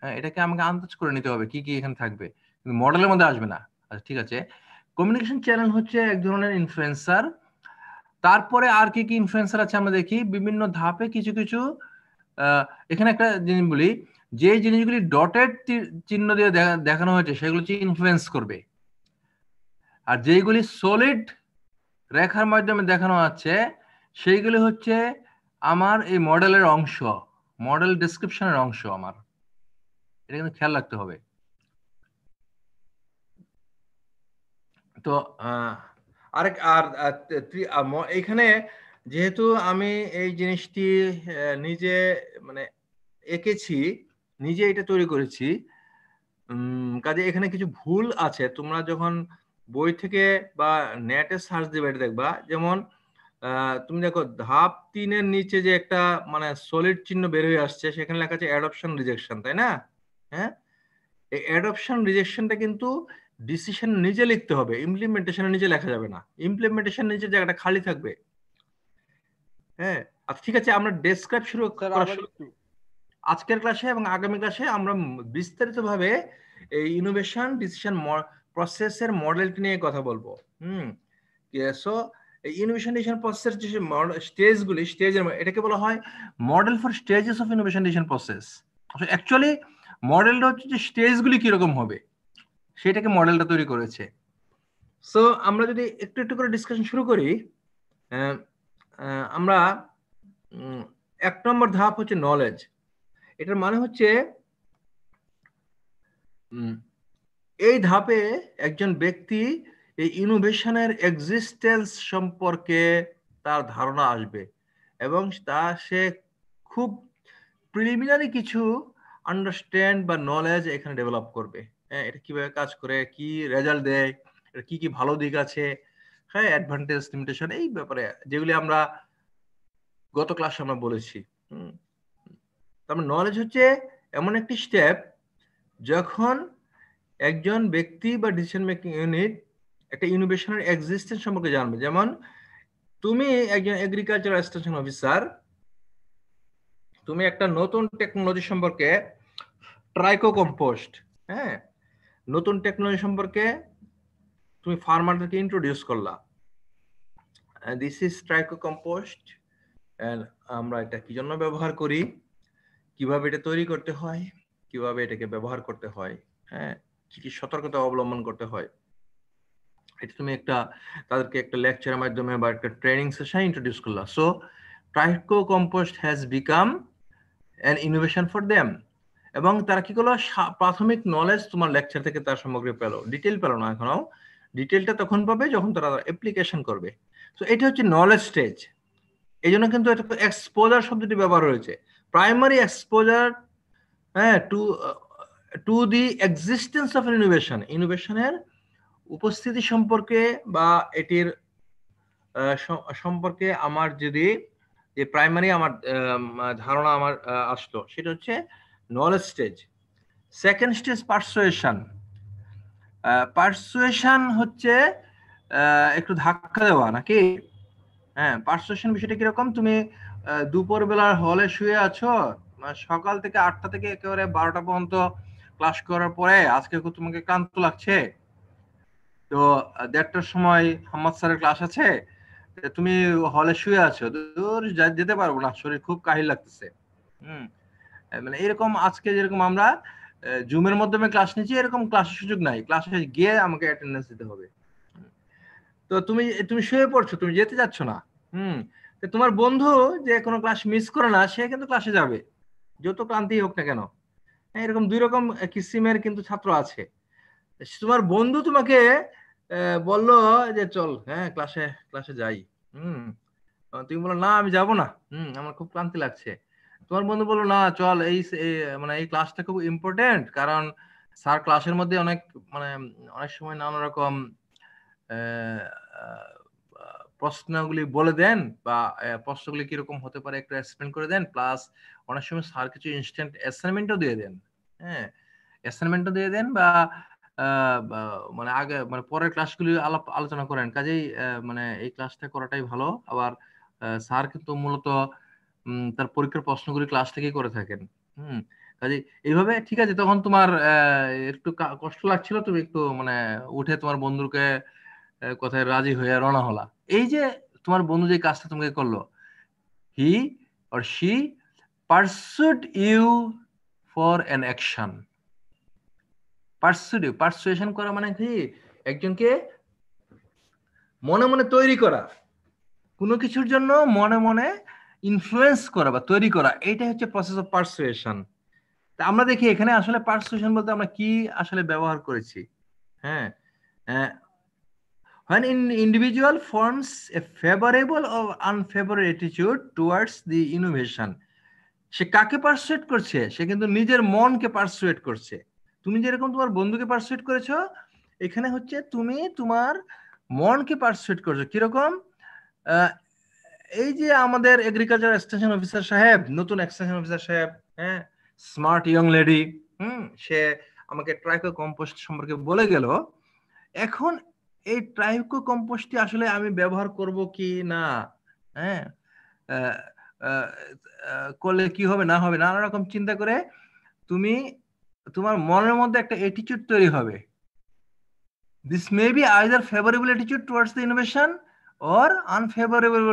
হ্যাঁ, এটাকে আমাকে আন্দাজ করে নিতে হবে কি কি এখানে থাকবে, কিন্তু মডেলের মধ্যে আসবে না। আচ্ছা, ঠিক আছে। কমিউনিকেশন চ্যানেল হচ্ছে এক ধরনের ইনফ্লুয়েন্সার। তারপরে আর কি কি ইনফ্লুয়েন্সার আছে আমরা দেখি, বিভিন্ন ধাপে কিছু কিছু। এখানে একটা জিনিস বলি, যে জিনিসগুলি ডটেড চিহ্ন দিয়ে দেখানো হয়েছে সেগুলো হচ্ছে ইনফ্লুয়েন্স করবে, আর যেগুলি সলিড রেখার মাধ্যমে দেখানো আছে সেইগুলি হচ্ছে আমার এই মডেলের অংশ, মডেল ডেসক্রিপশনের অংশ আমার। এটা কিন্তু খেয়াল রাখতে হবে। তো এখানে যেহেতু আমি এই জিনিসটি নিজে মানে এঁকেছি, নিজে এটা তৈরি করেছি, কাজে এখানে কিছু ভুল আছে। তোমরা যখন বই থেকে বা নেটে সার্চ দিবে এটা দেখবা। যেমন তুমি দেখো ধাপ 3-এর নিচে যে একটা মানে সলিড চিহ্ন বের হয়ে আসছে, সেখানে লেখা আছে অ্যাডপশন রিজেকশন, তাই না? হ্যাঁ, এই অ্যাডপশন রিজেকশনটা কিন্তু ডিসিশন নিজে লিখতে হবে, ইমপ্লিমেন্টেশনের নিচে লেখা যাবে না। ইমপ্লিমেন্টেশন নিচে জায়গাটা খালি থাকবে। হ্যাঁ, আচ্ছা, ঠিক আছে। আমরা ডেসক্রাইব শুরু করা আজকের ক্লাসে এবং আগামী ক্লাসে আমরা বিস্তারিতভাবে এই ইনোভেশন ডিসিশন প্রসেসের মডেলটি নিয়ে কথা বলবো। সো ইনোভেশন ডিসিশন প্রসেসের যে স্টেজগুলি, এটাকে বলা হয় model for stages of innovation decision process. Actually মডেলটা হচ্ছে যে স্টেজগুলি কিরকম হবে সেটাকে মডেলটা তৈরি করেছে। সো আমরা যদি একটু একটু করে ডিসকাশন শুরু করি, আমরা 1 নম্বর ধাপ হচ্ছে নলেজ। এটার মানে হচ্ছে এই ধাপে একজন ব্যক্তি এই ইনোভেশনের এক্সিস্টেন্স সম্পর্কে তার ধারণা আসবে এবং সে খুব প্রিলিমিনারি কিছু আন্ডারস্ট্যান্ড বা নলেজ এখানে ডেভেলপ করবে। এটা কিভাবে কাজ করে, কি রেজাল্ট দেয়, কি কি ভালো দিক আছে, হ্যাঁ, অ্যাডভান্টেজ, লিমিটেশন, এই ব্যাপারে যেগুলি আমরা গত ক্লাসে আমরা বলেছি। তারপর নলেজ হচ্ছে এমন একটি স্টেপ যখন একজন ব্যক্তি বা ডিসিশন মেকিং ইউনিট একটা ইনোভেশনের এক্সিস্টেন্স সম্পর্কে জানবে। যেমন তুমি একজন এগ্রিকালচার এক্সটেনশন অফিসার, তুমি একটা নতুন টেকনোলজি সম্পর্কে, ট্রাইকো কম্পোস্ট, হ্যাঁ, নতুন টেকনোলজি সম্পর্কে তুমি ফার্মারদেরকে ইন্ট্রোডিউস করলা, দিস ইজ ট্রাইকো কম্পোস্ট, আমরা এটা কি জন্য ব্যবহার করি, কিভাবে এটা তৈরি করতে হয়, কিভাবে এটাকে ব্যবহার করতে হয়, হ্যাঁ, কি কি সতর্কতা অবলম্বন করতে হয়, এটা তুমি একটা তাদেরকে একটা লেকচারের মাধ্যমে বা একটা ট্রেনিং সেশন ইন্ট্রোডিউস করলা। So tricho compost has become an innovation for them. এবং তারা কি করলো, প্রাথমিক নলেজ তোমার লেকচার থেকে তার সামগ্রী পেলো, ডিটেল পেলো না এখনো, ডিটেলটা তখন পাবে যখন তারা অ্যাপ্লিকেশন করবে। তো এটা হচ্ছে নলেজ স্টেজ। এই জন্য কিন্তু এক্সপোজার শব্দটি ব্যবহার হয়েছে, প্রাইমারি এক্সপোজার, হ্যাঁ, to the existence of innovation, ইনোভেশনের উপস্থিতি সম্পর্কে বা এটির সম্পর্কে আমার যদি যে প্রাইমারি আমার ধারণা আমার আসলো, সেটা হচ্ছে knowledge stage. Second stage persuasion. Persuasion হচ্ছে একটু ধাক্কা দেওয়া নাকি? হ্যাঁ, পারসুয়েশন বিষয়টা কিরকম, তুমি দুপুর বেলার হলে শুয়ে আছো, সকাল থেকে 8টা থেকে একেবারে 12টা পর্যন্ত ক্লাস করার পরে আজকে তোমাকে ক্লান্ত লাগছে, তো 1:30টার সময় হাম্মাদ স্যারের ক্লাস আছে, তুমি হলে শুয়ে আছো, দূর যেতে পারবো না, শরীর খুব কাহিল লাগতেছে। মানে এরকম আজকে যেরকম আমরা জুমের মাধ্যমে ক্লাস নিচ্ছি, এরকম ক্লাসের সুযোগ নাই, ক্লাসে গিয়ে আমাকে অ্যাটেন্ডেন্স দিতে হবে। তো তুমি শুয়ে পড়ছো, তুমি যেতে যাচ্ছ না। তো তোমার বন্ধু যে কোনো ক্লাস মিস করে না, সে কিন্তু ক্লাসে যাবে যত ক্লান্তি হোক না কেন। এরকম দুই রকম কিসিমের কিন্তু ছাত্র আছে। তোমার বন্ধু তোমাকে বললো যে চল, হ্যাঁ, ক্লাসে যাই, তুমি বলো না আমি যাব না, আমার খুব ক্লান্তি লাগছে। তোমার বন্ধু বললো না চল, মানে এই ক্লাসটা খুব ইম্পর্টেন্ট, কারণ স্যার ক্লাসের মধ্যে অনেক সময় নানা রকম প্রশ্নগুলি বলে দেন, বা প্রশ্নগুলি কিরকম হতে পারে একটু এক্সপ্লেন করে দেন, প্লাস অনেক সময় স্যার কিছু ইনস্ট্যান্ট অ্যাসাইনমেন্টও দিয়ে দেন, হ্যাঁ, অ্যাসাইনমেন্টও দিয়ে দেন, বা মানে আগে মানে পরের ক্লাসগুলি আলোচনা করেন। কাজেই মানে এই ক্লাসটা করাটাই ভালো। আবার স্যার কিন্তু মূলত তার পরীক্ষার প্রশ্নগুলি ক্লাস থেকেই করে থাকেন। কাজে এইভাবে ঠিক আছে, তখন তোমার একটু কষ্ট লাগছিল, তুমি একটু মানে উঠে তোমার বন্ধুকে কথায় রাজি হয়ে রওনা হলা। এই যে তোমার বন্ধু যে কাজটা তোমাকে করলো, he or she persuaded you for an action. Persuasion করা মানে কি, একজনকে মনে মনে তৈরি করা, কোনো কিছুর জন্য মনে মনে ইনফ্লুয়েন্স করা বা তৈরি করা, এইটাই হচ্ছে প্রসেস অফ পারসুয়েশন। তা আমরা দেখি এখানে আসলে পারসুয়েশন বলতে আমরা কি আসলে ব্যবহার করেছি। হ্যাঁ, when individual forms a favorable or unfavorable attitude towards the innovation, সে কাকে পারসুয়েট করছে? সে কিন্তু নিজের মনকে পারসুয়েট করছে। তুমি যেরকম তোমার বন্ধুকে পারসুয়েট করেছো, এখানে হচ্ছে তুমি তোমার মনকে পারসুয়েট করছো। কিরকম? এই যে আমাদের এগ্রিকালচার এক্সটেনশন অফিসার সাহেব, নতুন এক্সটেনশন অফিসার সাহেব, হ্যাঁ, স্মার্ট ইয়ং লেডি, সে আমাকে ট্রাইকো কম্পোস্ট সম্পর্কে বলে গেল। এখন এই ট্রাইকো কম্পোস্টটি আসলে আমি ব্যবহার করব কি না, হ্যাঁ, করলে কি হবে না হবে, নানা রকম চিন্তা করে তুমি তোমার মনের মধ্যে একটা অ্যাটিটিউড তৈরি হবে। This may be either favourable attitude towards the innovation or unfavourable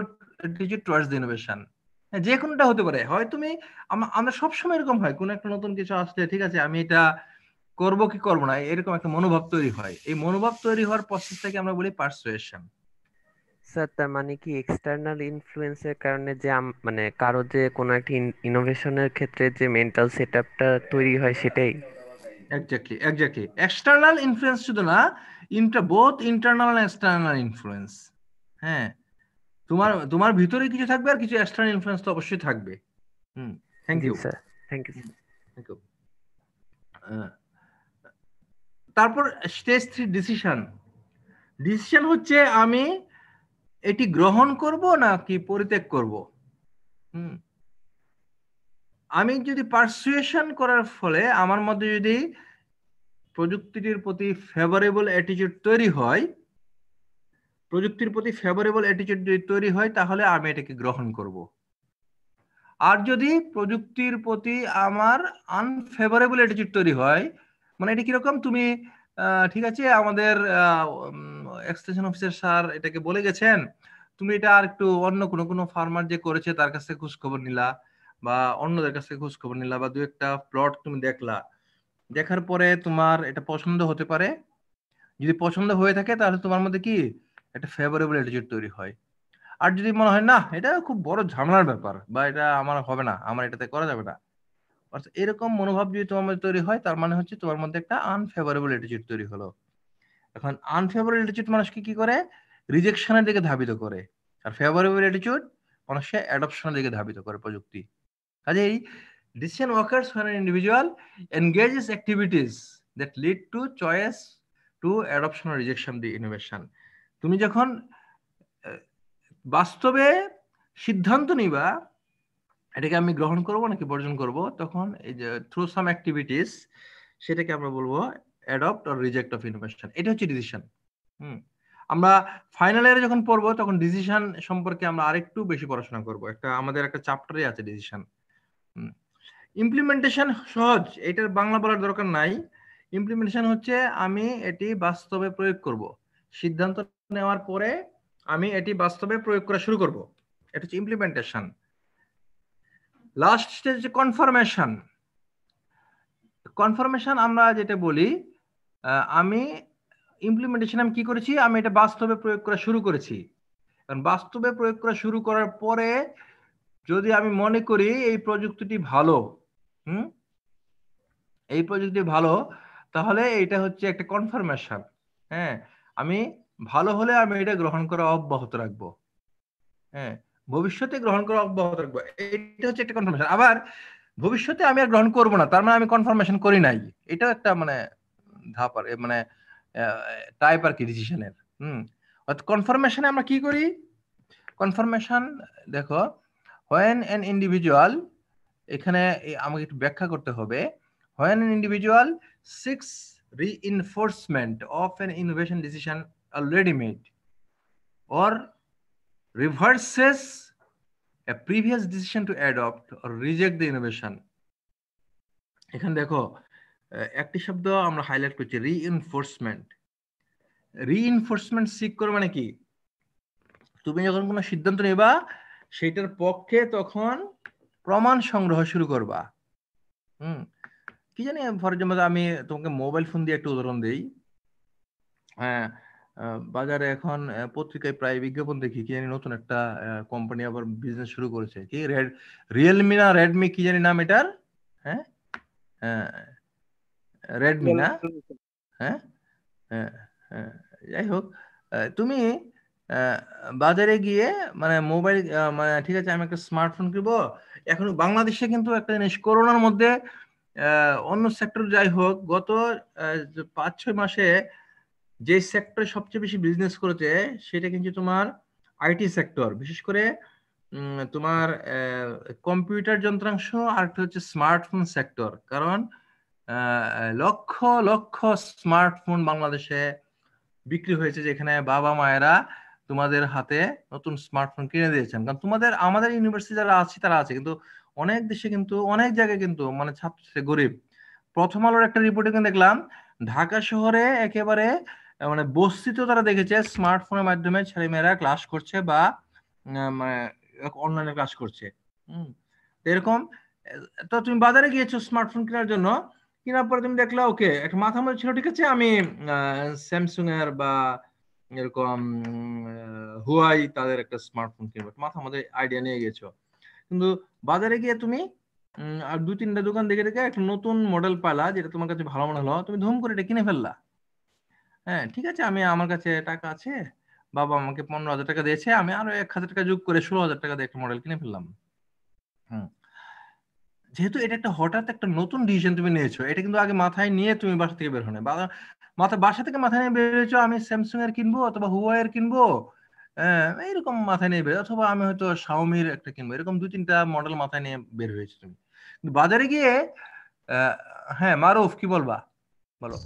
attitude towards the innovation. যে কোনটা হতে পারে। হয় তুমি, আমরা সবসময় এরকম হয়, কোন একটা নতুন কিছু আসলে ঠিক আছে আমি এটা করবো কি করবো না, এরকম একটা মনোভাব তৈরি হয়। এই মনোভাব তৈরি হওয়ার প্রসেসটাকে আমরা বলি পারসুয়েশন। স্যার তার মানে কি এক্সটার্নাল ইনফ্লুয়েন্সের কারণে যে মানে কারো যে কোনো একটা ইনোভেশনের ক্ষেত্রে যে মেন্টাল সেটআপটা তৈরি হয় সেটাই? এক্স্যাক্টলি এক্সটার্নাল ইনফ্লুয়েন্স শুধু না, both internal and external influence. হ্যাঁ, তোমার ভিতরে কিছু থাকবে আর কিছু এক্সটার্নাল ইনফ্লুয়েন্স তো অবশ্যই থাকবে। Thank you sir, thank you. তারপর স্টেজ 3 ডিসিশন। ডিসিশন হচ্ছে আমি এটি গ্রহণ করব নাকি পরিত্যাগ করব। আমি যদি পারসুয়েশন করার ফলে আমার মধ্যে যদি প্রযুক্তিটির প্রতি ফেভারেবল অ্যাটিটিউড তৈরি হয়, প্রযুক্তির প্রতি ফেভারেবল অ্যাটিটিউড যদি তৈরি হয়, তাহলে আমি এটাকে গ্রহণ করব। আর যদি প্রযুক্তির প্রতি আমার আনফেভারেবল অ্যাটিটিউড তৈরি হয়, মানে এটা কিরকম, তুমি ঠিক আছে আমাদের এক্সটেনশন অফিসার স্যার এটাকে বলে গেছেন, তুমি এটা আর একটু অন্য কোনো ফার্মার যে করেছে তার কাছ থেকে খোঁজ খবর নিলা, বা অন্যদের কাছ থেকে খোঁজ খবর নিলা, বা দু একটা প্লট তুমি দেখলা, দেখার পরে তোমার এটা পছন্দ হতে পারে। যদি পছন্দ হয়ে থাকে তাহলে তোমার মধ্যে কি একটা ফেভারেবল অ্যাটিটিউড তৈরি হয়। আর যদি মনে হয় না এটা খুব বড় ঝামেলার ব্যাপার, বা এটা আমার হবে না, আমার এটাতে করা যাবে না, অর্থাৎ এরকম মনোভাব যদি তোমার মধ্যে তৈরি হয়, তার মানে হচ্ছে তোমার মধ্যে একটা আনফেভারেবল অ্যাটিটিউড তৈরি হলো। এখন আনফেভারেবল অ্যাটিটিউড মানুষকে কি করে, রিজেকশনের দিকে ধাবিত করে, আর ফেভারেবল অ্যাটিটিউড মানুষকে অ্যাডপশনের দিকে ধাবিত করে প্রযুক্তি। কাজেই decision occurs when an individual engages activities that lead to choice to adoption or rejection the innovation. তুমি যখন বাস্তবে সিদ্ধান্ত নিবা এটাকে আমি গ্রহণ করব নাকি বর্জন করব, তখন এই যে থ্রু সাম অ্যাক্টিভিটিস, সেটাকে আমরা বলবো adopt or reject of innovation. এটা হচ্ছে ডিসিশন। আমরা ফাইনাল ইয়ারে যখন পড়বো তখন ডিসিশন সম্পর্কে আমরা আরেকটু বেশি পড়াশোনা করব। আমাদের একটা চ্যাপ্টারে আছে ডিসিশন। ইমপ্লিমেন্টেশন সহজ, এটার বাংলা বলার দরকার নাই। ইমপ্লিমেন্টেশন হচ্ছে আমি এটি বাস্তবে প্রয়োগ করব, সিদ্ধান্ত নেওয়ার পরে আমি এটি বাস্তবে প্রয়োগ করা শুরু করব, এটা হচ্ছে ইমপ্লিমেন্টেশন। লাস্ট স্টেজ হচ্ছে কনফার্মেশন। কনফার্মেশন আমরা যেটা বলি, আমি ইমপ্লিমেন্টেশন আমি কি করেছি, আমি এটা বাস্তবে প্রয়োগ করা শুরু করেছি। কারণ বাস্তবে প্রয়োগ করা শুরু করার পরে যদি আমি মনে করি এই প্রযুক্তিটি ভালো, এই প্রযুক্তি ভালো, তাহলে এটা হচ্ছে একটা কনফার্মেশন। হ্যাঁ, আমি ভালো হলে আমি এটা গ্রহণ করা অব্যাহত রাখবো, হ্যাঁ, ভবিষ্যতে গ্রহণ করা অব্যাহত রাখবো, এটা হচ্ছে একটা কনফার্মেশন। আবার ভবিষ্যতে আমি আর গ্রহণ করবো না, তার মানে আমি কনফার্মেশন করি নাই, এটাও একটা মানে ধাপ, আর মানে টাইপ আর কি ডিসিশনের। অর্থাৎ কনফার্মেশনে আমরা কি করি, কনফার্মেশন দেখো, when an individual, এখানে আমাকে একটু ব্যাখ্যা করতে হবে, when an individual seeks reinforcement of an innovation decision already made or reverses a previous decision to adopt or reject the innovation. এখানে দেখো একটি শব্দ আমরা হাইলাইট করছি, রিইনফোর্সমেন্ট। রিইনফোর্সমেন্ট সিক করে মানে কি, তুমি যখন কোনো সিদ্ধান্ত নেবা সেটার পক্ষে তখন প্রমাণ সংগ্রহ শুরু করবা। কি জানি, ফর এক্সাম্পল আমি তোমাকে মোবাইল ফোন দিয়ে একটা উদাহরণ দেই। হ্যাঁ, বাজারে এখন পত্রিকায় প্রায় বিজ্ঞাপন দেখি, কি জানি নতুন একটা কোম্পানি আবার বিজনেস শুরু করেছে, কি রিয়েলমি না রেডমি, কি জানি নাম এটার, হ্যাঁ রেডমি না, হ্যাঁ যাই হোক, তুমি বাজারে গিয়ে মানে মোবাইল, মানে ঠিক আছে আমি একটা স্মার্টফোন কিনবো। এখন বাংলাদেশে কিন্তু একটা জিনিস, করোনার মধ্যে অন্য সেক্টর যাই হোক, গত 5-6 মাসে যে সেক্টরে সবচেয়ে বেশি বিজনেস করেছে সেটা কিন্তু তোমার আইটি সেক্টর, বিশেষ করে তোমার কম্পিউটার যন্ত্রাংশ, আর একটা হচ্ছে স্মার্টফোন সেক্টর। কারণ লক্ষ লক্ষ স্মার্টফোন বাংলাদেশে বিক্রি হয়েছে, যেখানে বাবা মায়েরা তোমাদের হাতে নতুন স্মার্টফোন কিনে দিয়েছেন। কারণ আমাদের ইউনিভার্সিটি যারা আছে তারা আছে, কিন্তু অনেক দেশে কিন্তু অনেক জায়গায় কিন্তু মানে ছাত্র গরিব। প্রথম আলোর একটা রিপোর্টে দেখলাম ঢাকা শহরে একেবারে মানে বস্তিতেও তারা দেখেছে স্মার্টফোনের মাধ্যমে ছেলেমেয়েরা ক্লাস করছে বা মানে অনলাইনে ক্লাস করছে। এরকম তো তুমি বাজারে গিয়েছো স্মার্টফোন কেনার জন্য, কেনার পরে তুমি দেখলা ওকে একটা মাথা মধ্যে ছিল, ঠিক আছে আমি স্যামসুং এর বা এরকম হুয়াই তাদের একটা স্মার্টফোন কিনবো, মাথা মধ্যে আইডিয়া নিয়ে গেছো। কিন্তু বাজারে গিয়ে তুমি আর 2-3টা দোকান দেখে দেখে একটা নতুন মডেল পালা, যেটা তোমার কাছে ভালো মনে হলো, তুমি ধুম করে এটা কিনে ফেললা। হ্যাঁ, ঠিক আছে, আমার কাছে টাকা আছে, বাবা আমাকে 15,000 টাকা দিয়েছে, আমি আরো 1,000 টাকা যোগ করে 16,000 টাকা দিয়ে একটা মডেল কিনে ফেললাম। যেহেতু এটা একটা হঠাৎ একটা নতুন ডিসিশন তুমি নিয়েছো, এটা কিন্তু আগে মাথায় নিয়ে তুমি বাসা থেকে বের হো না, বাসা থেকে মাথায় নিয়ে বের হয়েছো আমি স্যামসাং এর কিনবো অথবা হুয়াই এর কিনবো, এইরকম মাথায় নিয়ে বের, অথবা আমি হয়তো শাওমির একটা কিনবো, এরকম 2-3টা মডেল মাথায় নিয়ে বের হয়েছে তুমি। কিন্তু বাজারে গিয়ে হ্যাঁ মারুফ কি বলবা, বলো।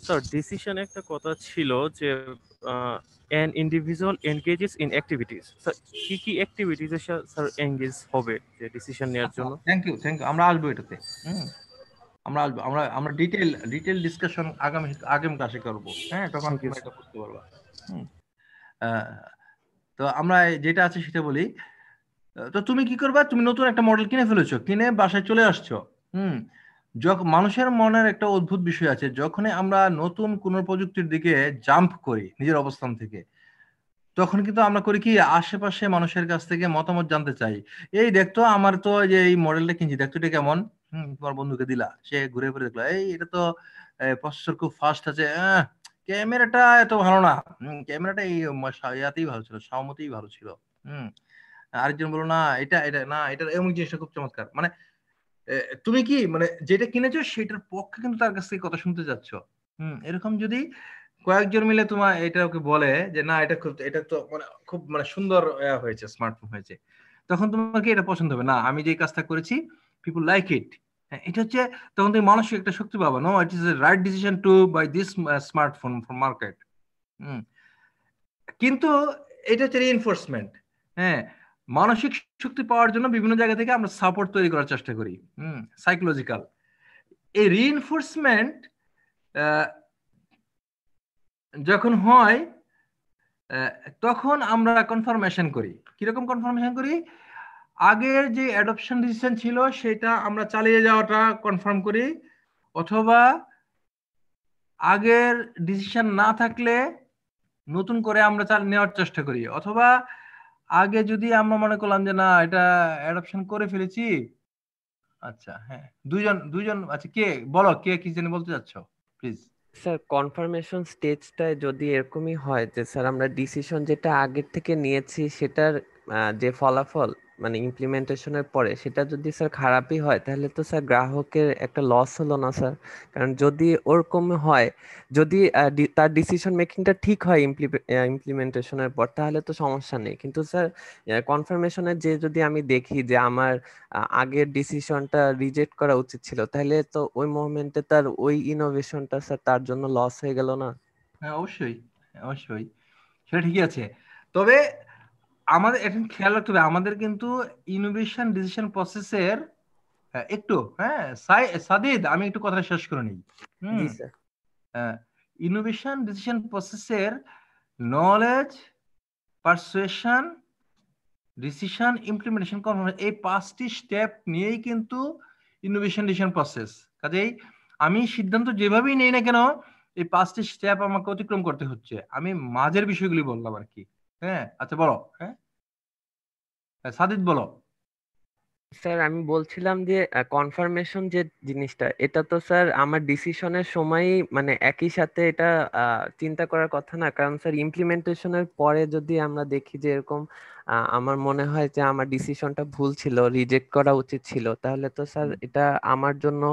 স্যার ডিসিশন একটা কথা ছিল যে an individual engages in activities, sir কি কি অ্যাক্টিভিটিস স্যার এঙ্গেজ হবে যে ডিসিশন নেওয়ার জন্য? থ্যাংক ইউ আমরা আসবো এটাতে। আমরা আসবো, আমরা ডিটেল ডিসকাশন আগামী ক্লাসে করবো। হ্যাঁ, তখন Thank you, তোমরা sir. এটা বুঝতে পারবা। তো আমরা যেটা আছে সেটা বলি। তো তুমি কি করবা, তুমি নতুন একটা মডেল কিনে ফেলেছো, কিনে বাসায় চলে আসছো। যখন মানুষের মনের একটা অদ্ভুত বিষয় আছে, যখনই আমরা নতুন কোন প্রযুক্তির দিকে জাম্প করি নিজের অবস্থান থেকে, তখন কিন্তু আমরা করি কি, আশেপাশে মানুষের কাছ থেকে মতামত জানতে চাই। এই দেখতো আমার তো যে এই মডেলটা কিনছি, দেখতো এটা কেমন, তোমার বন্ধুকে দিলা, সে ঘুরে ফিরে দেখলো এই এটা তো প্রসেসর খুব ফাস্ট আছে, ক্যামেরাটা এত ভালো না, ক্যামেরাটা এই ইয়াতেই ভালো ছিল, শাওমিতেই ভালো ছিল। আরেকজন বলো না এটা এটা না এটা এমন জিনিসটা খুব চমৎকার। মানে তুমি কি মানে যেটা কিনেছো সেটার পক্ষে কিন্তু তার কাছ থেকে কথা শুনতে যাচ্ছ। এরকম যদি কয়েকজন মিলে তোমার এটা ওকে বলে যে না এটা তো মানে খুব মানে সুন্দর হয়েছে, স্মার্টফোন হয়েছে, তখন তোমাকে এটা পছন্দ হবে। না আমি যে কাজটা করেছি পিপল লাইক ইট, এটা হচ্ছে তখন তুমি মানসিক একটা শক্তি পাবা। No, it is a right decision to buy this smartphone from market. কিন্তু এটা হচ্ছে রিইনফোর্সমেন্ট। হ্যাঁ, মানসিক শক্তি পাওয়ার জন্য বিভিন্ন জায়গা থেকে আমরা সাপোর্ট তৈরি করার চেষ্টা করি, সাইকোলজিক্যাল। এই রিইনফোর্সমেন্ট যখন হয় তখন আমরা কনফার্মেশন করি। কিরকম কনফার্মেশন করি, আগের যে অ্যাডপশন ডিসিশন ছিল সেটা আমরা চালিয়ে যাওয়াটা কনফার্ম করি, অথবা আগের ডিসিশন না থাকলে নতুন করে আমরা নেওয়ার চেষ্টা করি, অথবা আগে যদি আমরা মনে করলাম যে না এটা অ্যাডপশন করে ফেলেছি। আচ্ছা হ্যাঁ, দুইজন আচ্ছা, কে বলো, কে কি জানি বলতে যাচ্ছ প্লিজ। স্যার কনফার্মেশন স্টেজটায় যদি এরকমই হয় যে স্যার আমরা ডিসিশন যেটা আগের থেকে নিয়েছি সেটার যে ফলাফল মানে ইমপ্লিমেন্টেশনের পরে সেটা যদি স্যার খারাপই হয়, তাহলে তো স্যার গ্রাহকের একটা লস হলো না স্যার? কারণ যদি ওরকম হয়, যদি তার ডিসিশন মেকিংটা ঠিক হয় ইমপ্লিমেন্টেশনের পর, তাহলে তো সমস্যা নেই। কিন্তু স্যার কনফার্মেশনের যে যদি আমি দেখি যে আমার আগের ডিসিশনটা রিজেক্ট করা উচিত ছিল, তাহলে তো ওই মোমেন্টে তার ওই ইনোভেশনটা স্যার তার জন্য লস হয়ে গেল না? হ্যাঁ অবশ্যই, অবশ্যই সেটা ঠিকই আছে। তবে আমাদের এখন খেয়াল রাখতে হবে, আমাদের কিন্তু ইনোভেশন ডিসিশন প্রসেসের একটু হ্যাঁ সাদিদ আমি একটু কথা শেষ করে নিই। জি স্যার। ইনোভেশন ডিসিশন প্রসেসের knowledge, persuasion, decision, implementation, confirmation, এই 5টি স্টেপ নিয়েই কিন্তু ইনোভেশন ডিসিশন প্রসেস। কাজেই আমি সিদ্ধান্ত যেভাবেই নেই না কেন এই 5টি স্টেপ আমাকে অতিক্রম করতে হচ্ছে। আমি মাঝের বিষয়গুলি বললাম আর কি। হ্যাঁ আচ্ছা বলো। হ্যাঁ সাদিদ বলো। স্যার আমি বলছিলাম যে কনফার্মেশন যে জিনিসটা, এটা তো স্যার আমার ডিসিশনের সময়ই মানে একই সাথে এটা চিন্তা করার কথা না। কারণ স্যার ইমপ্লিমেন্টেশনের পরে যদি আমরা দেখি যে এরকম আমার মনে হয় যে আমার ডিসিশনটা ভুল ছিল, রিজেক্ট করা উচিত ছিল, তাহলে তো স্যার এটা আমার জন্য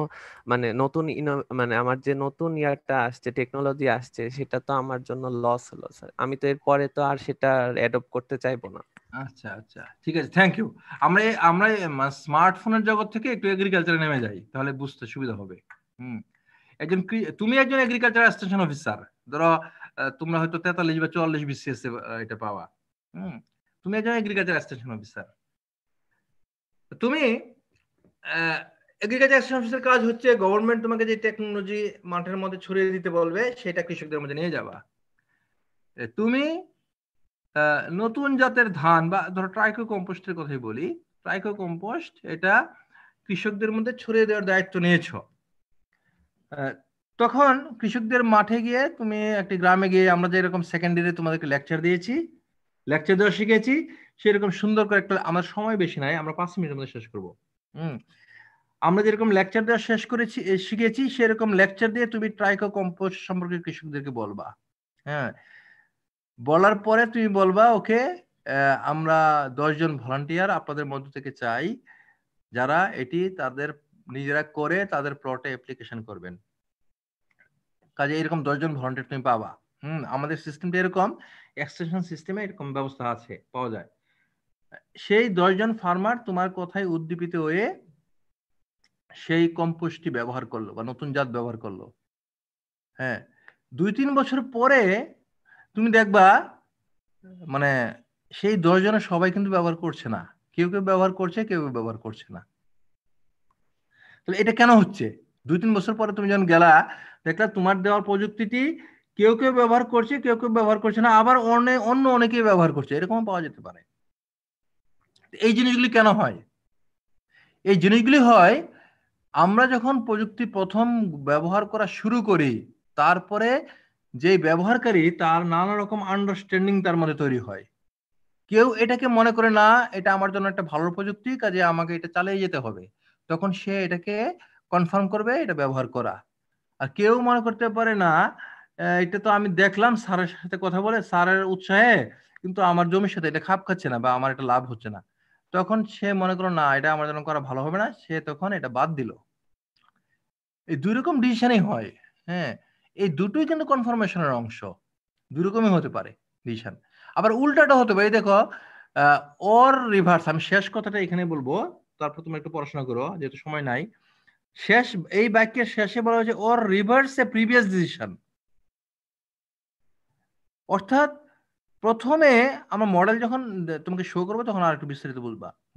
মানে নতুন মানে আমার যে নতুন ইয়ারটা আসছে, টেকনোলজি আসছে, সেটা তো আমার জন্য লস হলো স্যার। আমি তো এরপরে তো আর সেটা অ্যাডপ্ট করতে চাইবো না। আচ্ছা আচ্ছা ঠিক আছে, থ্যাংক ইউ। আমরা স্মার্টফোনের জগৎ থেকে একটু এগ্রিকালচারে নেমে যাই, তাহলে বুঝতে সুবিধা হবে। তুমি একজন এগ্রিকালচার এক্সটেনশন অফিসার, ধরো তোমরা হয়তো 43 বা 44 BCS এটা পাওয়া। তুমি একজন এগ্রিকালচার এক্সটেনশন অফিসার। তুমি এগ্রিকালচার এক্সটেনশন অফিসার কাজ হচ্ছে গভর্নমেন্ট তোমাকে যে টেকনোলজি মাঠের মধ্যে ছড়িয়ে দিতে বলবে সেটা কৃষকদের মধ্যে নিয়ে যাবা। তুমি নতুন জাতের ধান বা ধরো ট্রাইকো কম্পোস্টের কথাই বলি, ট্রাইকো কম্পোস্ট এটা কৃষকদের মধ্যে ছড়িয়ে দেওয়ার দায়িত্ব নিয়েছো। তখন কৃষকদের মাঠে গিয়ে তুমি একটি গ্রামে গিয়ে, আমরা যেরকম সেকেন্ডারি তোমাদেরকে লেকচার দিয়েছি, লেকচার দেওয়া শিখেছি, সেরকম সুন্দর করে একটা, আমার সময় বেশি নাই, আমরা 5 মিনিটের মধ্যে শেষ করবো। আমরা যেরকম লেকচার দেওয়া শিখেছি সেরকম লেকচার দিয়ে তুমি ট্রাইকো কম্পোস্ট সম্পর্কে কৃষকদেরকে বলবা। হ্যাঁ, বলার পরে তুমি বলবা ওকে আমরা 10 জন ভলান্টিয়ার আপনাদের মধ্য থেকে চাই যারা এটি তাদের নিজেরা করে তাদের প্লটে অ্যাপ্লিকেশন করবেন। কাজে এরকম 10 জন ভলান্টিয়ার তুমি পাবা। আমাদের সিস্টেমটা এরকম, এক্সটেনশন সিস্টেমে এরকম ব্যবস্থা আছে, পাওয়া যায়। সেই 10 জন ফার্মার তোমার কথায় উদ্দীপিত হয়ে সেই কম্পোস্টটি ব্যবহার করলো বা নতুন জাত ব্যবহার করলো। হ্যাঁ, 2-3 বছর পরে তুমি দেখবা মানে সেই 10 জনের সবাই কিন্তু ব্যবহার করছে না, কেউ কেউ ব্যবহার করছে, কেউ কেউ ব্যবহার করছে না। তাহলে এটা কেন হচ্ছে? 2-3 বছর পরে তুমি যখন গেলা, দেখলা তোমার দেওয়ার প্রযুক্তিটি কেউ কেউ ব্যবহার করছে, কেউ কেউ ব্যবহার করছে না, আবার অন্য অনেকেই ব্যবহার করছে, এরকম পাওয়া যেতে পারে। এই জিনিসগুলি কেন হয়? এই জিনিসগুলি হয় আমরা যখন প্রযুক্তি প্রথম ব্যবহার করা শুরু করি, তারপরে যে ব্যবহারকারী তার নানা রকম আন্ডারস্ট্যান্ডিং তার মধ্যে তৈরি হয়। কেউ এটাকে মনে করে না এটা আমার জন্য একটা ভালো প্রযুক্তি, কাজে আমাকে এটা চালিয়ে যেতে হবে, তখন সে এটাকে কনফার্ম করবে এটা ব্যবহার করা। আর কেউ মনে করতে পারে না এটা তো আমি দেখলাম স্যারের সাথে কথা বলে স্যারের উৎসাহে, কিন্তু আমার জমির সাথে এটা খাপ খাচ্ছে না বা আমার এটা লাভ হচ্ছে না, তখন সে মনে করো না এটা আমার জন্য করা ভালো হবে না, সে তখন এটা বাদ দিল। এই দুই রকম ডিসিশনই হয়। হ্যাঁ, এই দুটোই কিন্তু কনফার্মেশনের অংশ, দুই রকমই হতে পারে ডিসিশন। আবার উল্টাটা হতে পারে, দেখো ওর রিভার্স। আমি শেষ কথাটা এখানে বলবো, তারপর তুমি একটু পড়াশোনা করো যেহেতু সময় নাই। শেষ এই বাক্যের শেষে বলা হয়েছে ওর রিভার্স এ প্রিভিয়াস ডিসিশন। অর্থাৎ প্রথমে আমরা মডেল যখন তোমাকে শো করবো তখন আর একটু বিস্তারিত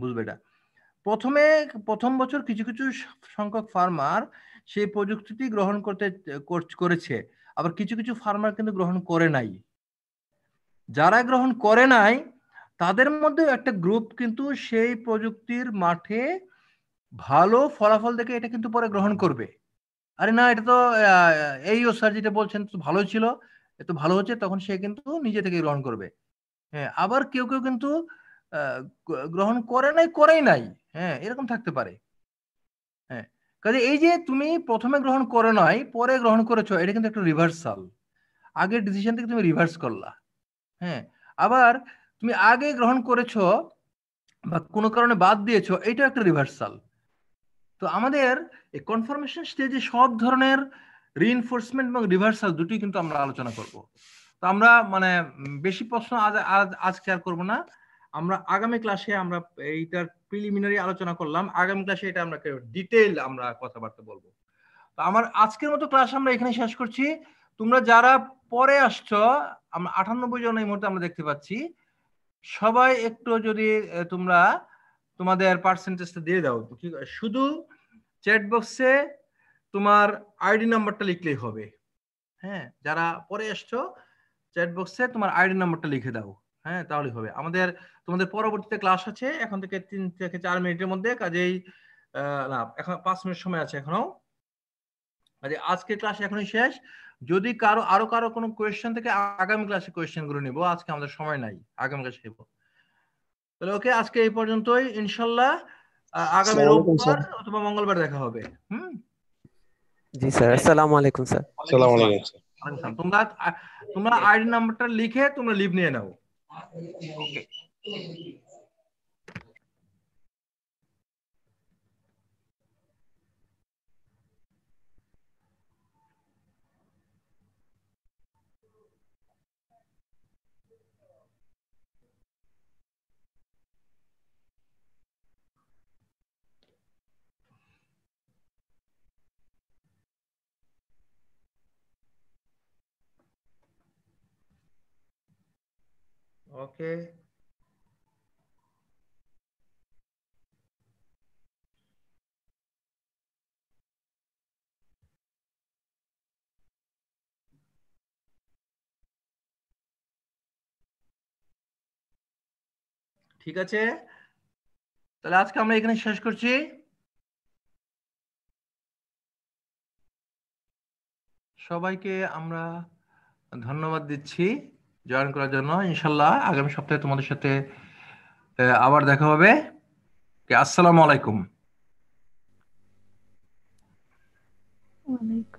বুঝবে এটা। প্রথম বছর কিছু কিছু সংখ্যক ফার্মার সেই প্রযুক্তিটি গ্রহণ করেছে, আবার কিছু কিছু ফার্মার কিন্তু গ্রহণ করে নাই। যারা গ্রহণ করে নাই তাদের মধ্যে একটা গ্রুপ কিন্তু সেই প্রযুক্তির মাঠে ভালো ফলাফল দেখে এটা কিন্তু পরে গ্রহণ করবে। আরে না, এটা তো এই স্যার যেটা বলছেন তো ভালো ছিল, এত ভালো হচ্ছে, তখন সে কিন্তু নিজে থেকে গ্রহণ করবে। হ্যাঁ, আবার কেউ কেউ কিন্তু গ্রহণ করেই নাই। হ্যাঁ, এরকম থাকতে পারে। হ্যাঁ, কাজে এই যে তুমি প্রথমে গ্রহণ করে নাই পরে গ্রহণ করেছো, এটা কিন্তু একটা রিভার্সাল। আগের ডিসিশন থেকে তুমি রিভার্স করলা। হ্যাঁ, আবার তুমি আগে গ্রহণ করেছো বা কোনো কারণে বাদ দিয়েছো, এটা একটা রিভার্সাল। তো আমাদের এই কনফার্মেশন স্টেজে সব ধরনের রিইনফোর্সমেন্ট এবং রিভার্সাল দুটি কিন্তু আমরা আলোচনা করব। তো আমরা মানে বেশি প্রশ্ন আজকে আর করবো না, আমরা আগামী ক্লাসে আমরা এইটার প্রিলিমিনারি আলোচনা করলাম, আগামী ক্লাসে এটা আমরা ডিটেইল আমরা কথাবার্তা বলবো। তো আমার আজকের মতো ক্লাস আমরা এখানে শেষ করছি। তোমরা যারা পরে আসছো, আমরা 98 জন এই মুহূর্তে আমরা দেখতে পাচ্ছি, সবাই একটু যদি তোমরা তোমাদের পার্সেন্টেজটা দিয়ে দাও। শুধু চ্যাট বক্সে তোমার আইডি নাম্বারটা লিখলেই হবে। হ্যাঁ, যারা পরে আসছো চ্যাট বক্সে তোমার আইডি নাম্বারটা লিখে দাও। হ্যাঁ, তাহলে হবে। তোমাদের পরবর্তীতে ক্লাস আছে এখন থেকে 3 থেকে 4 মিনিটের মধ্যে, কাজেই না এখন 5 মিনিট সময় আছে এখনো। কাজে আজকের ক্লাস এখনই শেষ। যদি আরো কারো কোনো কোয়েশ্চেন থেকে আগামী ক্লাসে কোয়েশ্চেন গুলো নিব, আজকে আমাদের সময় নাই, আগামী ক্লাসে নিব। তাহলে ওকে, আজকে এই পর্যন্তই। ইনশাল্লাহ আগামী রোববার অথবা মঙ্গলবার দেখা হবে। জি স্যার, আসসালামু আলাইকুম স্যার। আসসালামু আলাইকুম। তোমরা আইডি নাম্বারটা লিখে তোমরা লিভ নিয়ে নাও। ওকে। ওকে, ঠিক আছে। তাহলে আজকে আমরা এখানে শেষ করছি। সবাইকে আমরা ধন্যবাদ দিচ্ছি জয়েন করার জন্য। ইনশাল্লাহ আগামী সপ্তাহে তোমাদের সাথে আবার দেখা হবে। আসসালামু আলাইকুম। ওয়ালাইকুম